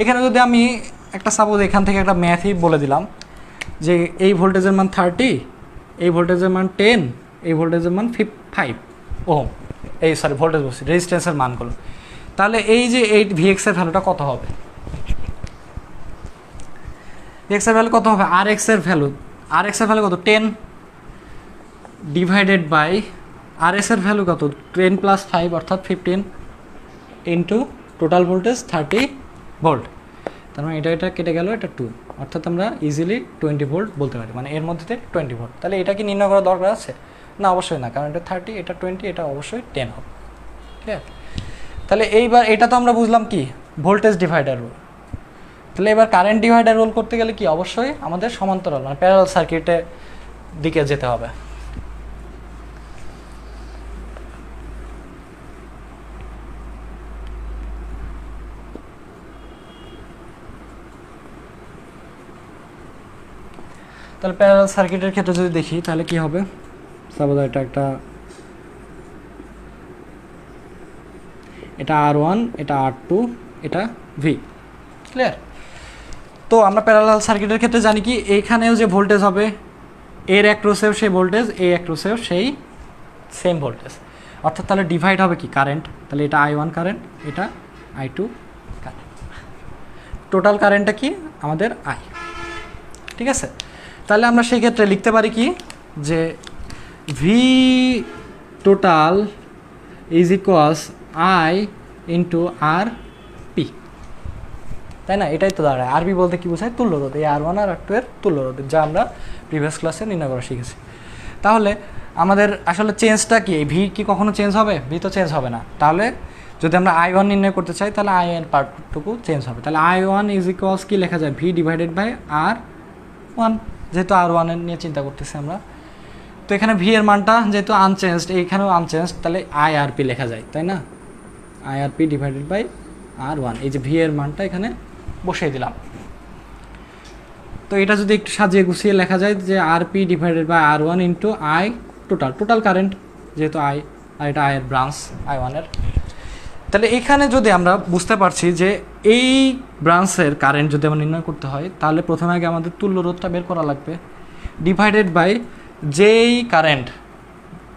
এখানে যদি আমি একটা সাপোজ এখান থেকে একটা ম্যাথই বলে দিলাম যে এই ভোল্টেজের মান 30, এই ভোল্টেজের মান 10, এই ভোল্টেজের মান 5 ওহম, ভোল্টেজ বলছি রেজিস্ট্যান্সের মানগুলো, তাহলে এই যে এই Vx এর ভ্যালুটা কত হবে? Vx এর ভ্যালু কত হবে? Rx এর ভ্যালু, আর এক্সের ভ্যালু কত 10 ডিভাইডেড বাই আর এস এর ভ্যালু কত 10 প্লাস 5 অর্থাৎ 15 ইন্টু টোটাল ভোল্টেজ 30 ভোল্ট। তার মানে এটা কেটে গেল, এটা 2, অর্থাৎ আমরা ইজিলি 20 ভোল্ট বলতে পারি, মানে এর মধ্যে 20 ভোল্ট। তাহলে এটা কি নির্ণয় করার দরকার আছে? না, অবশ্যই না, কারণ এটা 30, এটা 20, এটা অবশ্যই 10 হবে। ঠিক আছে, তাহলে এইবার এটা তো আমরা বুঝলাম কি ভোল্টেজ ডিভাইডার রুল। তাহলে এবার কারেন্ট ডিভাইডার রুল করতে গেলে কি অবশ্যই আমাদের সমান্তরাল মানে প্যারালাল সার্কিটের দিকে যেতে হবে। তাহলে প্যারালাল সার্কিটের ক্ষেত্রে যদি দেখি তাহলে কি হবে, সাপোজ এটা R1, এটা R2, এটা V, ক্লিয়ার? তো আমরা প্যারালাল সার্কিটের ক্ষেত্রে জানি কি এইখানেও যে ভোল্টেজ হবে এর অ্যাক্রসেও সেই ভোল্টেজ, এই অ্যাক্রসেও সেই সেম ভোল্টেজ, অর্থাৎ তাহলে ডিভাইড হবে কি কারেন্ট। তাহলে এটা I1 কারেন্ট, এটা I2 কারেন্ট, টোটাল কারেন্টটা কি আমাদের I। ঠিক আছে, তাহলে আমরা সেই ক্ষেত্রে লিখতে পারি কি যে V total is equals I into R P, তাই না? এটাই তো দাঁড়ায়। আর পি বলতে কি বোঝায়? তুল্য রোধ, এই R1 আর R2 এর তুল্য রোধ, যা আমরা প্রিভিয়াস ক্লাসে নির্ণয় করা শিখেছি। তাহলে আমাদের আসলে চেঞ্জটা কি, ভি কি কখনো চেঞ্জ হবে? ভি তো চেঞ্জ হবে না। তাহলে যদি আমরা I1 নির্ণয় করতে চাই তাহলে I এর পার্টটুকু চেঞ্জ হবে। তাহলে I1 ইজ ইকুয়ালস কি লেখা যায়? ভি ডিভাইডেড বাই R1, যেহেতু R1 এর নিয়ে চিন্তা করতেছি আমরা। তো এখানে ভি এর মানটা যেহেতু আনচেঞ্জড, এইখানেও আনচেঞ্জড, তাহলে IRP লেখা যায়, তাই না? IRP ডিভাইডেড বাই R1, এই যে ভি এর মানটা এখানে বসিয়ে দিলাম। তো এটা যদি একটু সাজিয়ে গুছিয়ে লেখা যায় যে RP divided by R1 into I total current, যেহেতু I আর এটা I এর ব্রাঞ্চ I1 এর। তাহলে এখানে যদি আমরা বুঝতে পারছি যে এই ব্রাঞ্চের কারেন্ট যদি আমরা নির্ণয় করতে হয় তাহলে প্রথমে আগে আমাদের তুল্য রোধটা বের করা লাগবে, ডিভাইডেড বাই যেই কারেন্ট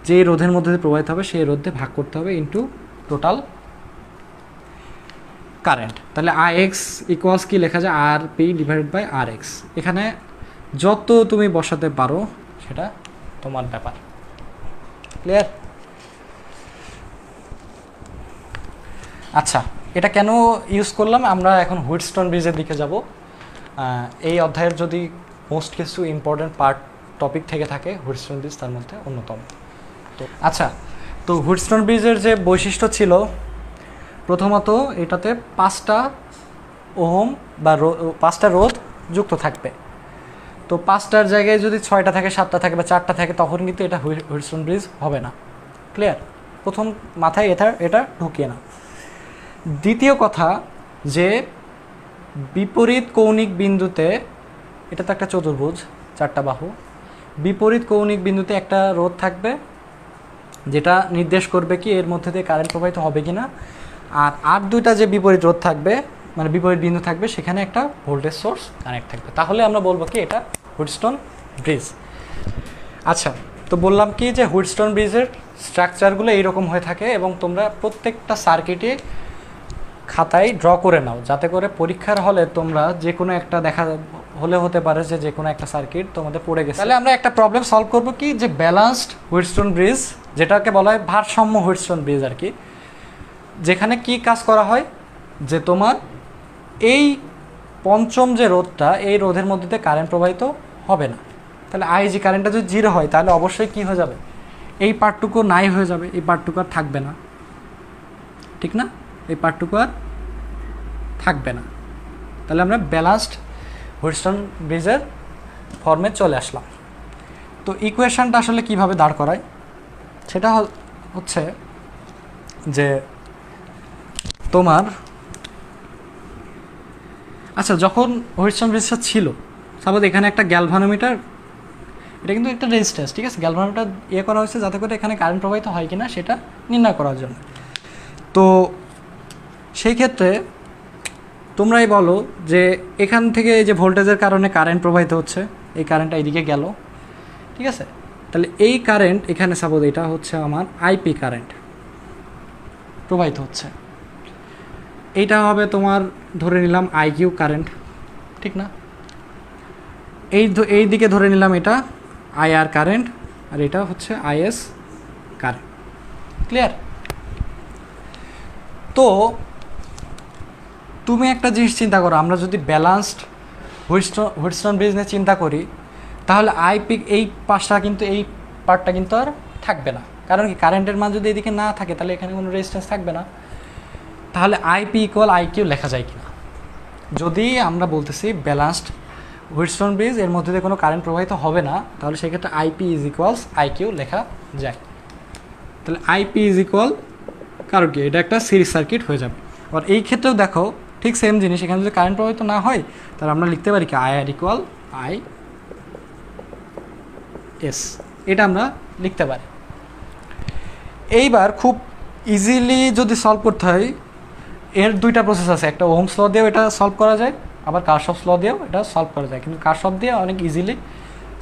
যেই রোধের মধ্যে প্রবাহিত হবে সেই রোধে ভাগ করতে হবে ইন্টু টোটাল কারেন্ট। তাহলে IX ইকুয়ালস কি লেখা যায়? RP divided by RX। এখানে যত তুমি বসাতে পারো সেটা তোমার ব্যাপার, ক্লিয়ার? আচ্ছা, এটা কেন ইউজ করলাম? আমরা এখন হুইটস্টোন ব্রিজের দিকে যাব। এই অধ্যায়ের যদি মোস্ট কিছু ইম্পর্টেন্ট পার্ট টপিক থেকে থাকে হুইটস্টোন ব্রিজ তার মধ্যে অন্যতম। তো আচ্ছা, তো হুইটস্টোন ব্রিজের যে বৈশিষ্ট্য ছিল, প্রথমত এটাতে 5টা ওহম বা 5টা রোধ যুক্ত থাকবে। তো 5টার জায়গায় যদি 6টা থাকে, 7টা থাকে বা 4টা থাকে তখন কিন্তু এটা হুইটস্টোন ব্রিজ হবে না, ক্লিয়ার? প্রথম মাথায় এটা ঢুকিয়ে না। দ্বিতীয় কথা যে বিপরীত কৌণিক বিন্দুতে, এটা তো একটা চতুর্ভুজ 4টা বাহু, বিপরীত কৌণিক বিন্দুতে একটা রোধ থাকবে যেটা নির্দেশ করবে কি এর মধ্যে দিয়ে কারেন্ট প্রবাহিত হবে কি না। আর 2টা যে বিপরীত রোধ থাকবে মানে বিপরীত বিন্দু থাকবে সেখানে একটা ভোল্টেজ সোর্স কানেক্ট থাকবে। তাহলে আমরা বলবো কি এটা হুইটস্টোন ব্রিজ। আচ্ছা, তো বললাম কি যে হুইটস্টোন ব্রিজের স্ট্রাকচারগুলো এইরকম হয়ে থাকে এবং তোমরা প্রত্যেকটা সার্কিটে খাতায় ড্র করে নাও, যাতে করে পরীক্ষার হলে তোমরা যে কোনো একটা দেখা হলে হতে পারে যে কোনো একটা সার্কিট তোমাদের পড়ে গেছে। তাহলে আমরা একটা প্রবলেম সলভ করব কি যে ব্যালান্সড হুইটস্টোন ব্রিজ, যেটাকে বলা হয় ভারসাম্য হুইটস্টোন ব্রিজ আর কি, যেখানে কি কাজ করা হয় যে তোমার এই পঞ্চম যে রোধটা, এই রোধের মধ্যে দিয়ে কারেন্ট প্রবাহিত হবে না। তাহলে IG কারেন্টটা যদি 0 হয় তাহলে অবশ্যই কি হয়ে যাবে? এই পার্টটুকু নাই হয়ে যাবে, এই পার্টটুকু আর থাকবে না, ঠিক না? এই পার্টটুকু আর থাকবে না। তাহলে আমরা ব্যালান্সড হুইটস্টোন ব্রিজের ফর্মে চলে আসলাম। তো ইকুয়েশনটা আসলে কিভাবে দাঁড় করায় সেটা হচ্ছে যে তোমার, আচ্ছা, যখন হুইটস্টোন ব্রিজটা ছিল, সাপোজ এখানে একটা গ্যালভানোমিটার, এটা কিন্তু একটা রেজিস্ট্যান্স, ঠিক আছে? গ্যালভানোমিটার করা হয়েছে যাতে করে এখানে কারেন্ট প্রবাহিত হয় কিনা সেটা নির্ণয় করার জন্য। তো সেই ক্ষেত্রে তোমরাই বলো যে এখান থেকে এই যে ভোল্টেজের কারণে কারেন্ট প্রবাহিত হচ্ছে, এই কারেন্টটা এইদিকে গেল, ঠিক আছে? তাহলে এই কারেন্ট এখানে সাপোজ এটা হচ্ছে আমার IP কারেন্ট প্রবাহিত হচ্ছে, এইটা হবে তোমার ধরে নিলাম IQ কারেন্ট, ঠিক না? এই দিকে ধরে নিলাম এটা আইআর কারেন্ট, আর এটা হচ্ছে আইএস কারেন্ট। ক্লিয়ার? তো তুমি একটা জিনিস চিন্তা করো, আমরা যদি ব্যালান্সড হুইটস্টোন ব্রিজ নিয়ে চিন্তা করি, তাহলে আইপি এই পাশটা কিন্তু, এই পার্টটা কিন্তু আর থাকবে না। কারণ কি, কারেন্টের মান যদি এদিকে না থাকে তাহলে এখানে কোনো রেজিস্ট্যান্স থাকবে না। তাহলে আইপি ইকুয়াল আইকিউ লেখা যায় কিনা? যদি আমরা বলতেছি ব্যালান্সড হুইটস্টোন ব্রিজ, এর মধ্যে দিয়ে কোনো কারেন্ট প্রবাহিত হবে না, তাহলে সেক্ষেত্রে আইপি ইজ ইকুয়ালস আইকিউ লেখা যায়। তাহলে আইপি ইজ ইকুয়াল, কারণ কি এটা একটা সিরিজ সার্কিট হয়ে যাবে। আর এই ক্ষেত্রেও দেখো ঠিক সেম জিনিস, এখানে যদি কারেন্ট প্রবাহিত না হয় তাহলে আমরা লিখতে পারি কি আইআর ইকুয়াল আই এস, এটা আমরা লিখতে পারি। এইবার খুব ইজিলি যদি সলভ করতে হয়, এর দুইটা প্রসেস আছে, একটা ওহমস ল দিয়েও এটা সলভ করা যায়, আবার কারশফস ল দিয়েও এটা সলভ করা যায়, কিন্তু কারশফ দিয়ে অনেক ইজিলি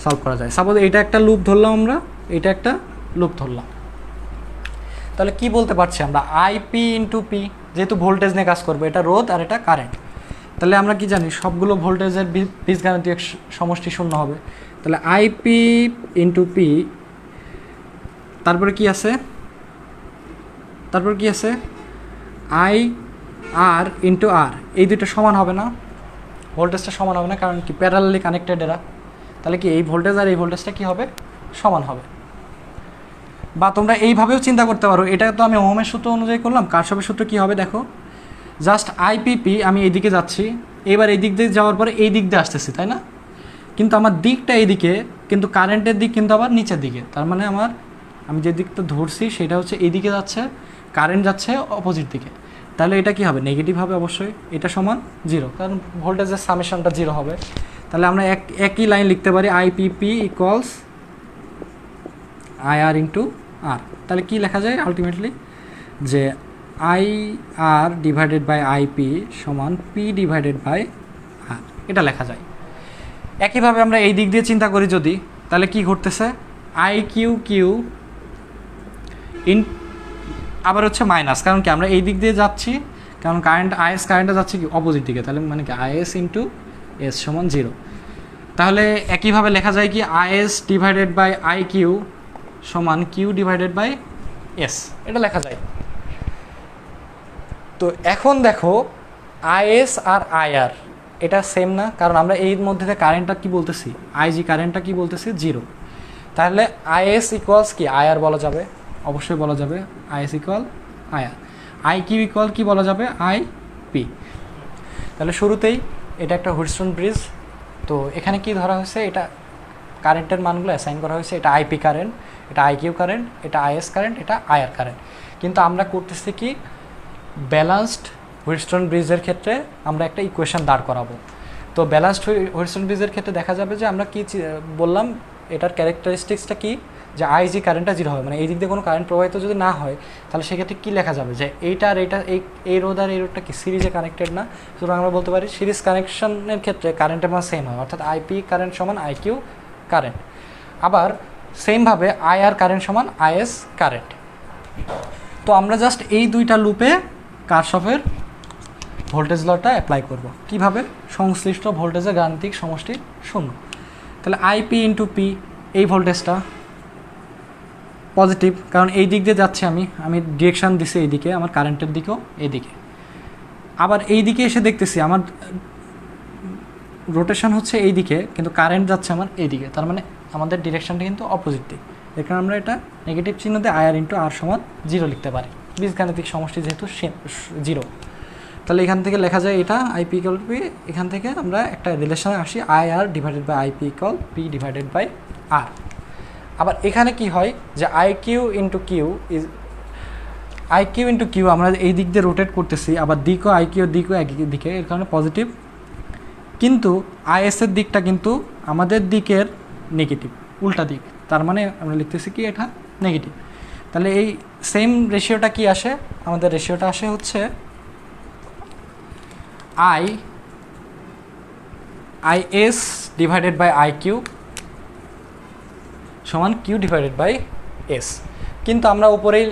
সলভ করা যায়। সাপোজ এটা একটা লুপ ধরলাম আমরা, এটা একটা লুপ ধরলাম, তাহলে কি বলতে পারছি আমরা, আইপি ইন্টু পি, যেহেতু ভোল্টেজ নিয়ে কাজ করবো, এটা রোধ আর এটা কারেন্ট, তাহলে আমরা কি জানি সবগুলো ভোল্টেজের বীজগাণিতিক সমষ্টি শূন্য হবে। তাহলে আইপি ইন্টু পি, তারপরে কি আছে, আই আর ইন্টু আর, এই দুটো সমান হবে না, ভোল্টেজটা সমান হবে না, কারণ কি প্যারালালি কানেক্টেড এরা। তাহলে কি এই ভোল্টেজ আর এই ভোল্টেজটা কি হবে, সমান হবে। বা তোমরা এইভাবেও চিন্তা করতে পারো, এটা তো আমি ওহমের সূত্র অনুযায়ী করলাম, কারশফের সূত্র কী হবে দেখো, জাস্ট আইপিপি, আমি এইদিকে যাচ্ছি, এবার এই দিক দিয়ে যাওয়ার পরে এই দিক দিয়ে আসতেছি, তাই না? কিন্তু আমার দিকটা এইদিকে, কিন্তু কারেন্টের দিক কিন্তু আবার নিচের দিকে, তার মানে আমি যে দিকটা ধরছি সেটা হচ্ছে এইদিকে যাচ্ছে, কারেন্ট যাচ্ছে অপোজিট দিকে, তাহলে এটা কি হবে, নেগেটিভ হবে অবশ্যই, এটা সমান 0, কারণ ভোল্টেজের সামেশনটা 0 হবে। তাহলে আমরা একই লাইন লিখতে পারি, IPP equals IR into R. তাহলে কি লেখা যায় আলটিমেটলি, যে I R divided by IP সমান পি ডিভাইডেড বাই আর, এটা লেখা যায়। একইভাবে আমরা এই দিক দিয়ে চিন্তা করি যদি, তাহলে কি ঘটতেছে, আই কিউ ইন, আবার হচ্ছে মাইনাস, কারণ কি আমরা এই দিক দিয়ে যাচ্ছি, কারণ আইএস কারেন্টটা যাচ্ছে কি অপোজিট দিকে, তাহলে মানে কি আইএস ইন্টু এস সমান 0। তাহলে একইভাবে লেখা যায় কি IS divided by I Q সমান কিউ ডিভাইডেড বাই এস, এটা লেখা যায়। তো এখন দেখো আইএস আর আইআর এটা সেম না, কারণ আমরা এই মধ্যে কারেন্টটা কি বলতেছি, আইজি কারেন্টটা কি বলতেছি 0। তাহলে আইএস ইকুয়ালস কি আইআর বলা যাবে, অবশ্যই বলা যাবে IS equal IR. I Q equal কি বলা যাবে, আই পি। তাহলে শুরুতেই এটা একটা হুইটস্টোন ব্রিজ, তো এখানে কি ধরা হয়েছে, এটা কারেন্টের মানগুলো অ্যাসাইন করা হয়েছে, এটা আইপি কারেন্ট, এটা আইকিউ কারেন্ট, এটা আইএস কারেন্ট, এটা আইআর কারেন্ট। কিন্তু আমরা করতেছি কি, ব্যালান্সড হুইটস্টোন ব্রিজের ক্ষেত্রে আমরা একটা ইকুয়েশন দাঁড় করাবো। তো ব্যালান্সড হুইটস্টোন ব্রিজের ক্ষেত্রে দেখা যাবে যে আমরা কি বললাম, এটার ক্যারেক্টারিস্টিক্সটা কি, যে আইজি কারেন্টটা 0 হবে, মানে এই দিক দিয়ে কোনো কারেন্ট প্রবাহিত যদি না হয়, তাহলে সেক্ষেত্রে কী লেখা যাবে, যে এইটা আর এইটা, এই রোধ আর এই রোধটা কি সিরিজে কানেক্টেড না, সুতরাং আমরা বলতে পারি সিরিজ কানেকশনের ক্ষেত্রে কারেন্টের মান সেম হয়, অর্থাৎ আইপি কারেন্ট সমান আইকিউ কারেন্ট। আবার সেমভাবে আইআর কারেন্ট সমান আইএস কারেন্ট। তো আমরা জাস্ট এই দুইটা লুপে কারশফের ভোল্টেজ লটা অ্যাপ্লাই করব। কিভাবে, সংশ্লিষ্ট ভোল্টেজের গাণিতিক সমষ্টি 0। তাহলে আইপি ইন্টু পি, এই ভোল্টেজটা পজিটিভ, কারণ এই দিক দিয়ে যাচ্ছে, আমি ডিরেকশান দিছি এইদিকে, আমার কারেন্টের দিকেও এইদিকে। আবার এই দিকে এসে দেখতেছি আমার রোটেশন হচ্ছে এই দিকে, কিন্তু কারেন্ট যাচ্ছে আমার এইদিকে, তার মানে আমাদের ডিরেকশানটা কিন্তু অপোজিট দিক। এখানে আমরা এটা নেগেটিভ চিহ্ন দিয়ে আইআর ইন্টু আর সমান 0 লিখতে পারি, বীজগাণিতিক সমষ্টি যেহেতু 0। তাহলে এখান থেকে লেখা যায় এটা আইপি ইকুয়াল পি, এখান থেকে আমরা একটা রিলেশনে আসি, IR divided by IP equal P divided by R. আবার এখানে কি হয়, যে আইকিউ ইন্টু কিউ আমরা এই দিক দিয়ে রোটেট করতেছি, আবার দিকও আইকিউ দিকও একই দিকে, এর কারণে পজিটিভ, কিন্তু আইএসের দিকটা কিন্তু আমাদের দিকের নেগেটিভ, উল্টা দিক, তার মানে আমরা লিখতেছি কি এটা নেগেটিভ। তাহলে এই সেম রেশিওটা কি আসে, আমাদের রেশিওটা আসে হচ্ছে আইএস ডিভাইডেড বাই আইকিউ সমান কিউ ডিভাইডেড বাই এস। কিন্তু আমরা উপরেই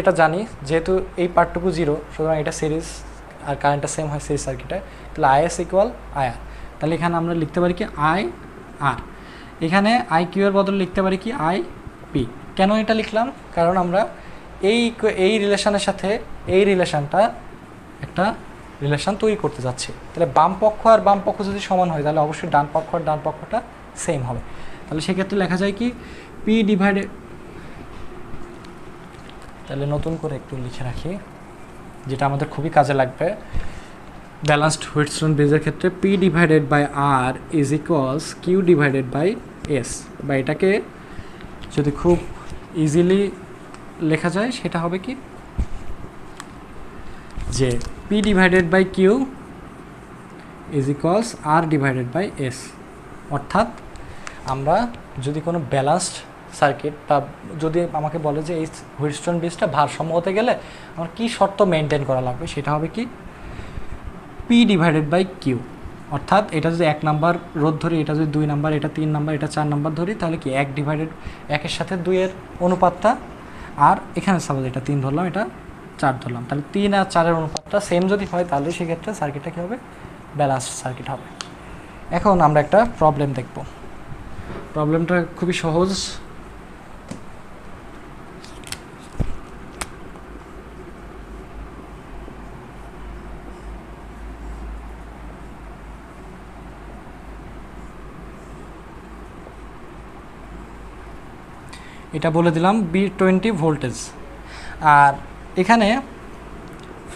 এটা জানি, যেহেতু এই পার্টটুকু 0, সুতরাং এটা সিরিজ আর কারেন্টটা সেম হয় সিরিজ সার্কিটে, তাহলে আইএস ইকুয়াল আইআর। তাহলে এখানে আমরা লিখতে পারি কি আর এখানে আই কিউ এর বদলে লিখতে পারি কি আই পি। কেন এটা লিখলাম? কারণ আমরা এই রিলেশনের সাথে এই রিলেশনটা একটা রিলেশন তৈরি করতে যাচ্ছি। তাহলে বাম পক্ষ আর বাম পক্ষ যদি সমান হয় তাহলে অবশ্যই ডান পক্ষ আর ডান পক্ষটা সেম হবে। তাহলে সেক্ষেত্রে লেখা যায় কি পি ডিভাইডেড, তাহলে নতুন করে একটু লিখে রাখি যেটা আমাদের খুবই কাজে লাগবে ব্যালেন্সড হুইটস্টোন ব্রিজের ক্ষেত্রে, P divided by R is equals Q divided by S. বা এটাকে যদি খুব ইজিলি লেখা যায় সেটা হবে কি যে P divided by Q is equals R divided by S. অর্থাৎ আমরা যদি কোনো ব্যালেন্সড সার্কিট বা যদি আমাকে বলে যে এই হুইটস্টোন ব্রিজটা ভারসাম্য হতে গেলে আমার কী শর্ত মেনটেন করা লাগবে, সেটা হবে কি পি ডিভাইডেড বাই কিউ। অর্থাৎ এটা যদি 1 নাম্বার রোধ ধরি, এটা যদি 2 নাম্বার, এটা 3 নাম্বার, এটা 4 নাম্বার ধরি, তাহলে কি 1 ডিভাইডেড 1-এর সাথে 2-এর অনুপাতটা, আর এখানে সাপোজ এটা 3 ধরলাম, এটা 4 ধরলাম, তাহলে 3 আর 4-এর অনুপাতটা সেম যদি হয় তাহলে সেক্ষেত্রে সার্কিটটা কী হবে, ব্যালেন্সড সার্কিট হবে। এখন আমরা একটা প্রবলেম দেখব। প্রবলেমটা খুবই সহজ। এটা বলে দিলাম B20 ভোল্টেজ, আর এখানে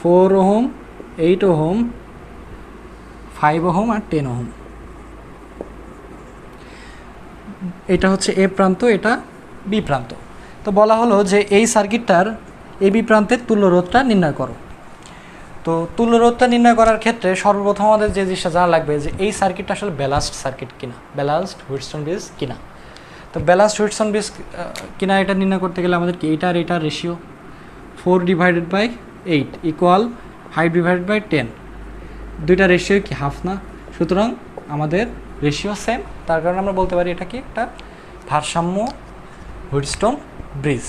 4 ওহম, 8 ওহম, 5 ওহম আর 10 ওহম। এটা হচ্ছে এ প্রান্ত, এটা বি প্রান্ত। তো বলা হলো যে এই সার্কিটটার এ বি প্রান্তের তুল্যরোধটা নির্ণয় করো। তো তুল্যরোধটা নির্ণয় করার ক্ষেত্রে সর্বপ্রথম আমাদের যে জিনিসটা জানা লাগবে যে এই সার্কিটটা আসলে ব্যালেন্সড সার্কিট কিনা, ব্যালেন্সড হুইটস্টোন ব্রিজ কিনা। তো ব্যালেন্সড হুইটস্টোন ব্রিজ কিনা এটা নির্ণয় করতে গেলে আমাদের কি এইটার এটার ratio 4 divided by 8 equal 5 divided by 10, দুইটা রেশিও কি হাফ না? সুতরাং আমাদের রেশিও সেম, তার কারণে আমরা বলতে পারি এটা কি একটা ভারসাম্য হুইটস্টোন ব্রিজ।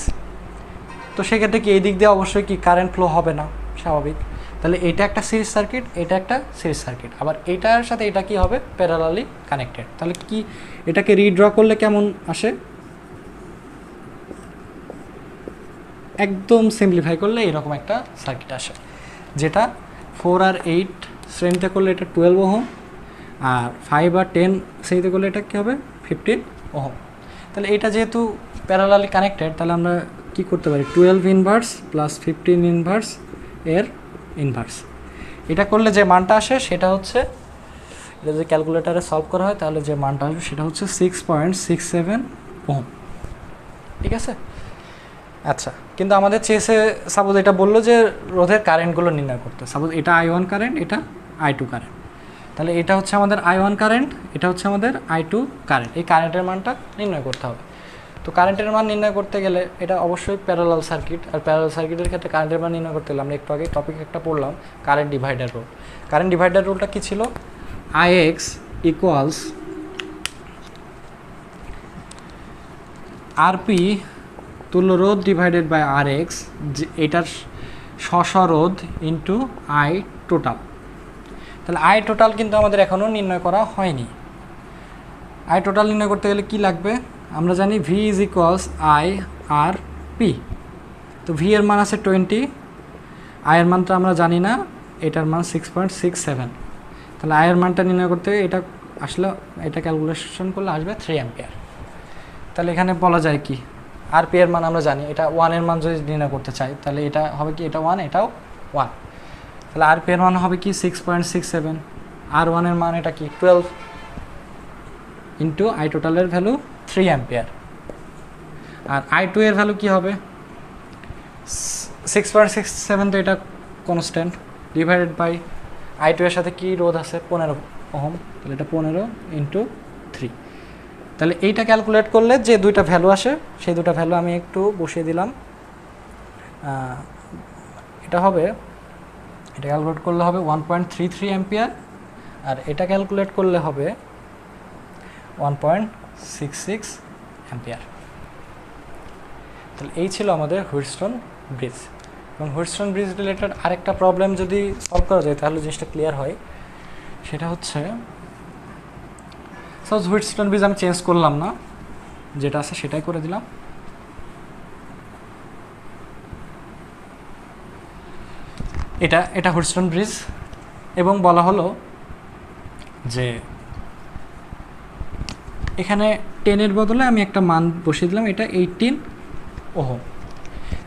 তো সেক্ষেত্রে কি এই দিক দিয়ে অবশ্যই কি কারেন্ট ফ্লো হবে না, স্বাভাবিক। তাহলে এটা একটা সিরিজ সার্কিট, এটা একটা সিরিজ সার্কিট, আবার এটার সাথে এটা কি হবে, প্যারালালি কানেক্টেড। তাহলে কি এটাকে রিড্র করলে কেমন আসে, একদম সিম্পলিফাই করলে এরকম একটা সার্কিট আসে, যেটা 4 আর 8 শ্রেণীতে করলে এটা 12 ওহম, আর 5 আর 10 শ্রেণীতে করলে এটা কী হবে 15 ওহম। তাহলে এটা যেহেতু প্যারালালি কানেক্টেড, তাহলে আমরা কি করতে পারি 12 ইনভার্স প্লাস 15 ইনভার্স এর ইনভার্স। এটা করলে যে মানটা আসে সেটা হচ্ছে, এটা যদি ক্যালকুলেটারে সলভ করা হয় তাহলে যে মানটা আসবে সেটা হচ্ছে 6.67 ওহম। ঠিক আছে? আচ্ছা, কিন্তু আমাদের চেয়েছে সাপোজ এটা বললো যে রোধের কারেন্টগুলো নির্ণয় করতে। সাপোজ এটা I1 কারেন্ট, এটা I2 কারেন্ট, তাহলে এটা হচ্ছে আমাদের I1 কারেন্ট, এটা হচ্ছে আমাদের I2 কারেন্ট। এই কারেন্টের মানটা নির্ণয় করতে হবে। তো কারেন্টের মান নির্ণয় করতে গেলে এটা অবশ্যই প্যারালাল সার্কিট, আর প্যারালাল সার্কিটের ক্ষেত্রে কারেন্টের মান নির্ণয় করতে গেলে আমরা একটু আগে টপিক একটা পড়লাম current divider rule. Current divider রুলটা কী ছিল, IX ইকুয়ালস RP তুল্যরোধ ডিভাইডেড বাই RX, যে এটার স্বরোধ ইন্টু I টোটাল। তাহলে I টোটাল কিন্তু আমাদের এখনও নির্ণয় করা হয়নি। I টোটাল নির্ণয় করতে গেলে কি লাগবে, আমরা জানি V ইজ ইকুয়ালস IRP। তো V এর মান আছে 20, I এর মানটা আমরা জানি না, এটার মান 6.67। তাহলে I এর মানটা নির্ণয় করতে এটা আসলে এটা ক্যালকুলেশন করলে আসবে 3 অ্যাম্পিয়ার। তাহলে এখানে বলা যায় কি RP এর মান আমরা জানি, এটা 1 এর মান যদি নির্ণয় করতে চাই তাহলে এটা হবে কি, এটা 1, এটাও 1। তাহলে RP এর মান হবে কি 6.67, আর 1 এর মান এটা কি 12 ইন্টু I টোটালের ভ্যালু 3 অ্যাম্পিয়ার। আর I2 এর ভ্যালু কি হবে 6.67, তো এটা কনস্ট্যান্ট, ডিভাইডেড বাই I2 এর সাথে কি রোধ আছে 15 ওহম, তাহলে এটা 15 ইন্টু 3। তাহলে এইটা ক্যালকুলেট করলে যে দুইটা ভ্যালু আসে সেই দুটা ভ্যালু আমি একটু বসিয়ে দিলাম। এটা হবে, এটা ক্যালকুলেট করলে হবে 1.33 অ্যাম্পিয়ার, আর এটা ক্যালকুলেট করলে হবে 1.66 অ্যাম্পিয়ার। তাহলে এই ছিল আমাদের হুইটস্টোন ব্রিজ। এবং হুইটস্টোন ব্রিজ রিলেটেড আরেকটা প্রবলেম যদি সলভ করা যায় তাহলে জিনিসটা ক্লিয়ার হয়। সেটা হচ্ছে সাপোজ হুইটস্টোন ব্রিজ আমি চেঞ্জ করলাম না, যেটা আছে সেটাই করে দিলাম। এটা হুইটস্টোন ব্রিজ, এবং বলা হলো যে এখানে 10-এর বদলে আমি একটা মান বসিয়ে দিলাম, এটা 18 ওহম।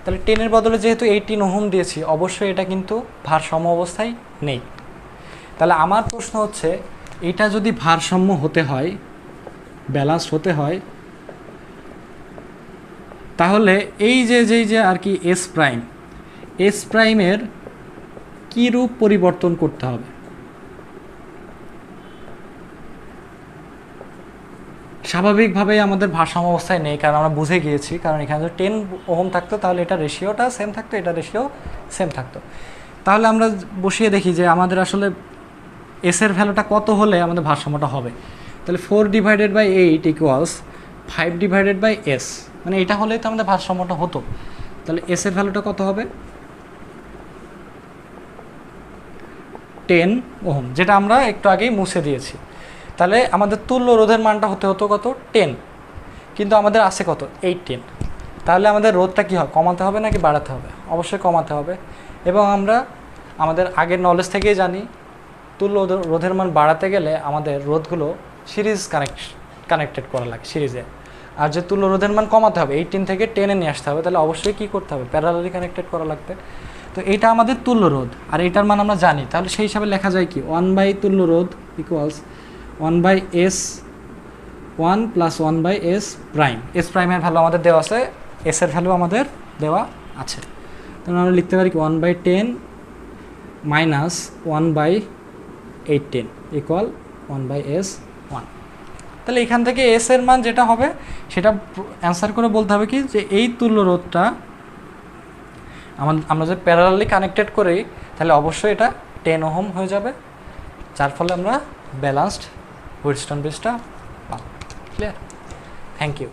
তাহলে 10-এর বদলে যেহেতু 18 ওহম দিয়েছি, অবশ্যই এটা কিন্তু ভারসাম্য অবস্থায় নেই। তাহলে আমার প্রশ্ন হচ্ছে, এটা যদি ভারসাম্য হতে হয়, ব্যালান্স হতে হয়, তাহলে এই যে আর কি এস প্রাইমের কী রূপ পরিবর্তন করতে হবে? স্বাভাবিকভাবেই আমাদের ভারসাম্য অবস্থায় নেই, কারণ আমরা বুঝে গিয়েছি, কারণ এখানে যদি 10 ওহম থাকতো তাহলে এটা রেশিওটা সেম থাকতো, এটা রেশিও সেম থাকতো। তাহলে আমরা বসিয়ে দেখি যে আমাদের আসলে এসের ভ্যালুটা কত হলে আমাদের ভারসাম্যটা হবে। তাহলে 4/8 ইকুয়ালস 5/s, মানে এটা হলেই তো আমাদের ভারসাম্যটা হতো। তাহলে এসের ভ্যালুটা কত হবে? 10 ওহম, যেটা আমরা একটু আগেই মুছে দিয়েছি। তাহলে আমাদের তুল্য রোধের মানটা হতে হতো কত? 10, কিন্তু আমাদের আছে কত? 18। তাহলে আমাদের রোধটা কী হয়, কমাতে হবে নাকি বাড়াতে হবে? অবশ্যই কমাতে হবে। এবং আমরা আমাদের আগের নলেজ থেকেই জানি, তুল্য রোধের মান বাড়াতে গেলে আমাদের রোধগুলো সিরিজ কানেক্টেড করা লাগে সিরিজে। আর যে তুল্য রোধের মান কমাতে হবে, 18 থেকে 10-এ নিয়ে আসতে হবে, তাহলে অবশ্যই কী করতে হবে? প্যারালালি কানেক্টেড করা লাগবে। তো এইটা আমাদের তুল্য রোধ, আর এইটার মান আমরা জানি। তাহলে সেই হিসাবে লেখা যায় কি, 1 তুল্য রোধ equals 1/s1 + 1/s prime. S প্রাইমের ভ্যালু আমাদের দেওয়া আছে, এসের ভ্যালু আমাদের দেওয়া আছে। তাহলে আমরা লিখতে পারি কি 1/10 - 1/18 ইকুয়াল 1/s1। তাহলে এখান থেকে এস এর মান যেটা হবে সেটা অ্যান্সার করে বলতে হবে কি, যে এই তুল্য রোধটা আমরা যদি প্যারালালি কানেক্টেড করি, তাহলে অবশ্যই এটা 10 ওহম হয়ে যাবে, যার ফলে আমরা ব্যালান্সড হুইটস্টোন ব্রিজটা পাবো। ক্লিয়ার? Thank you.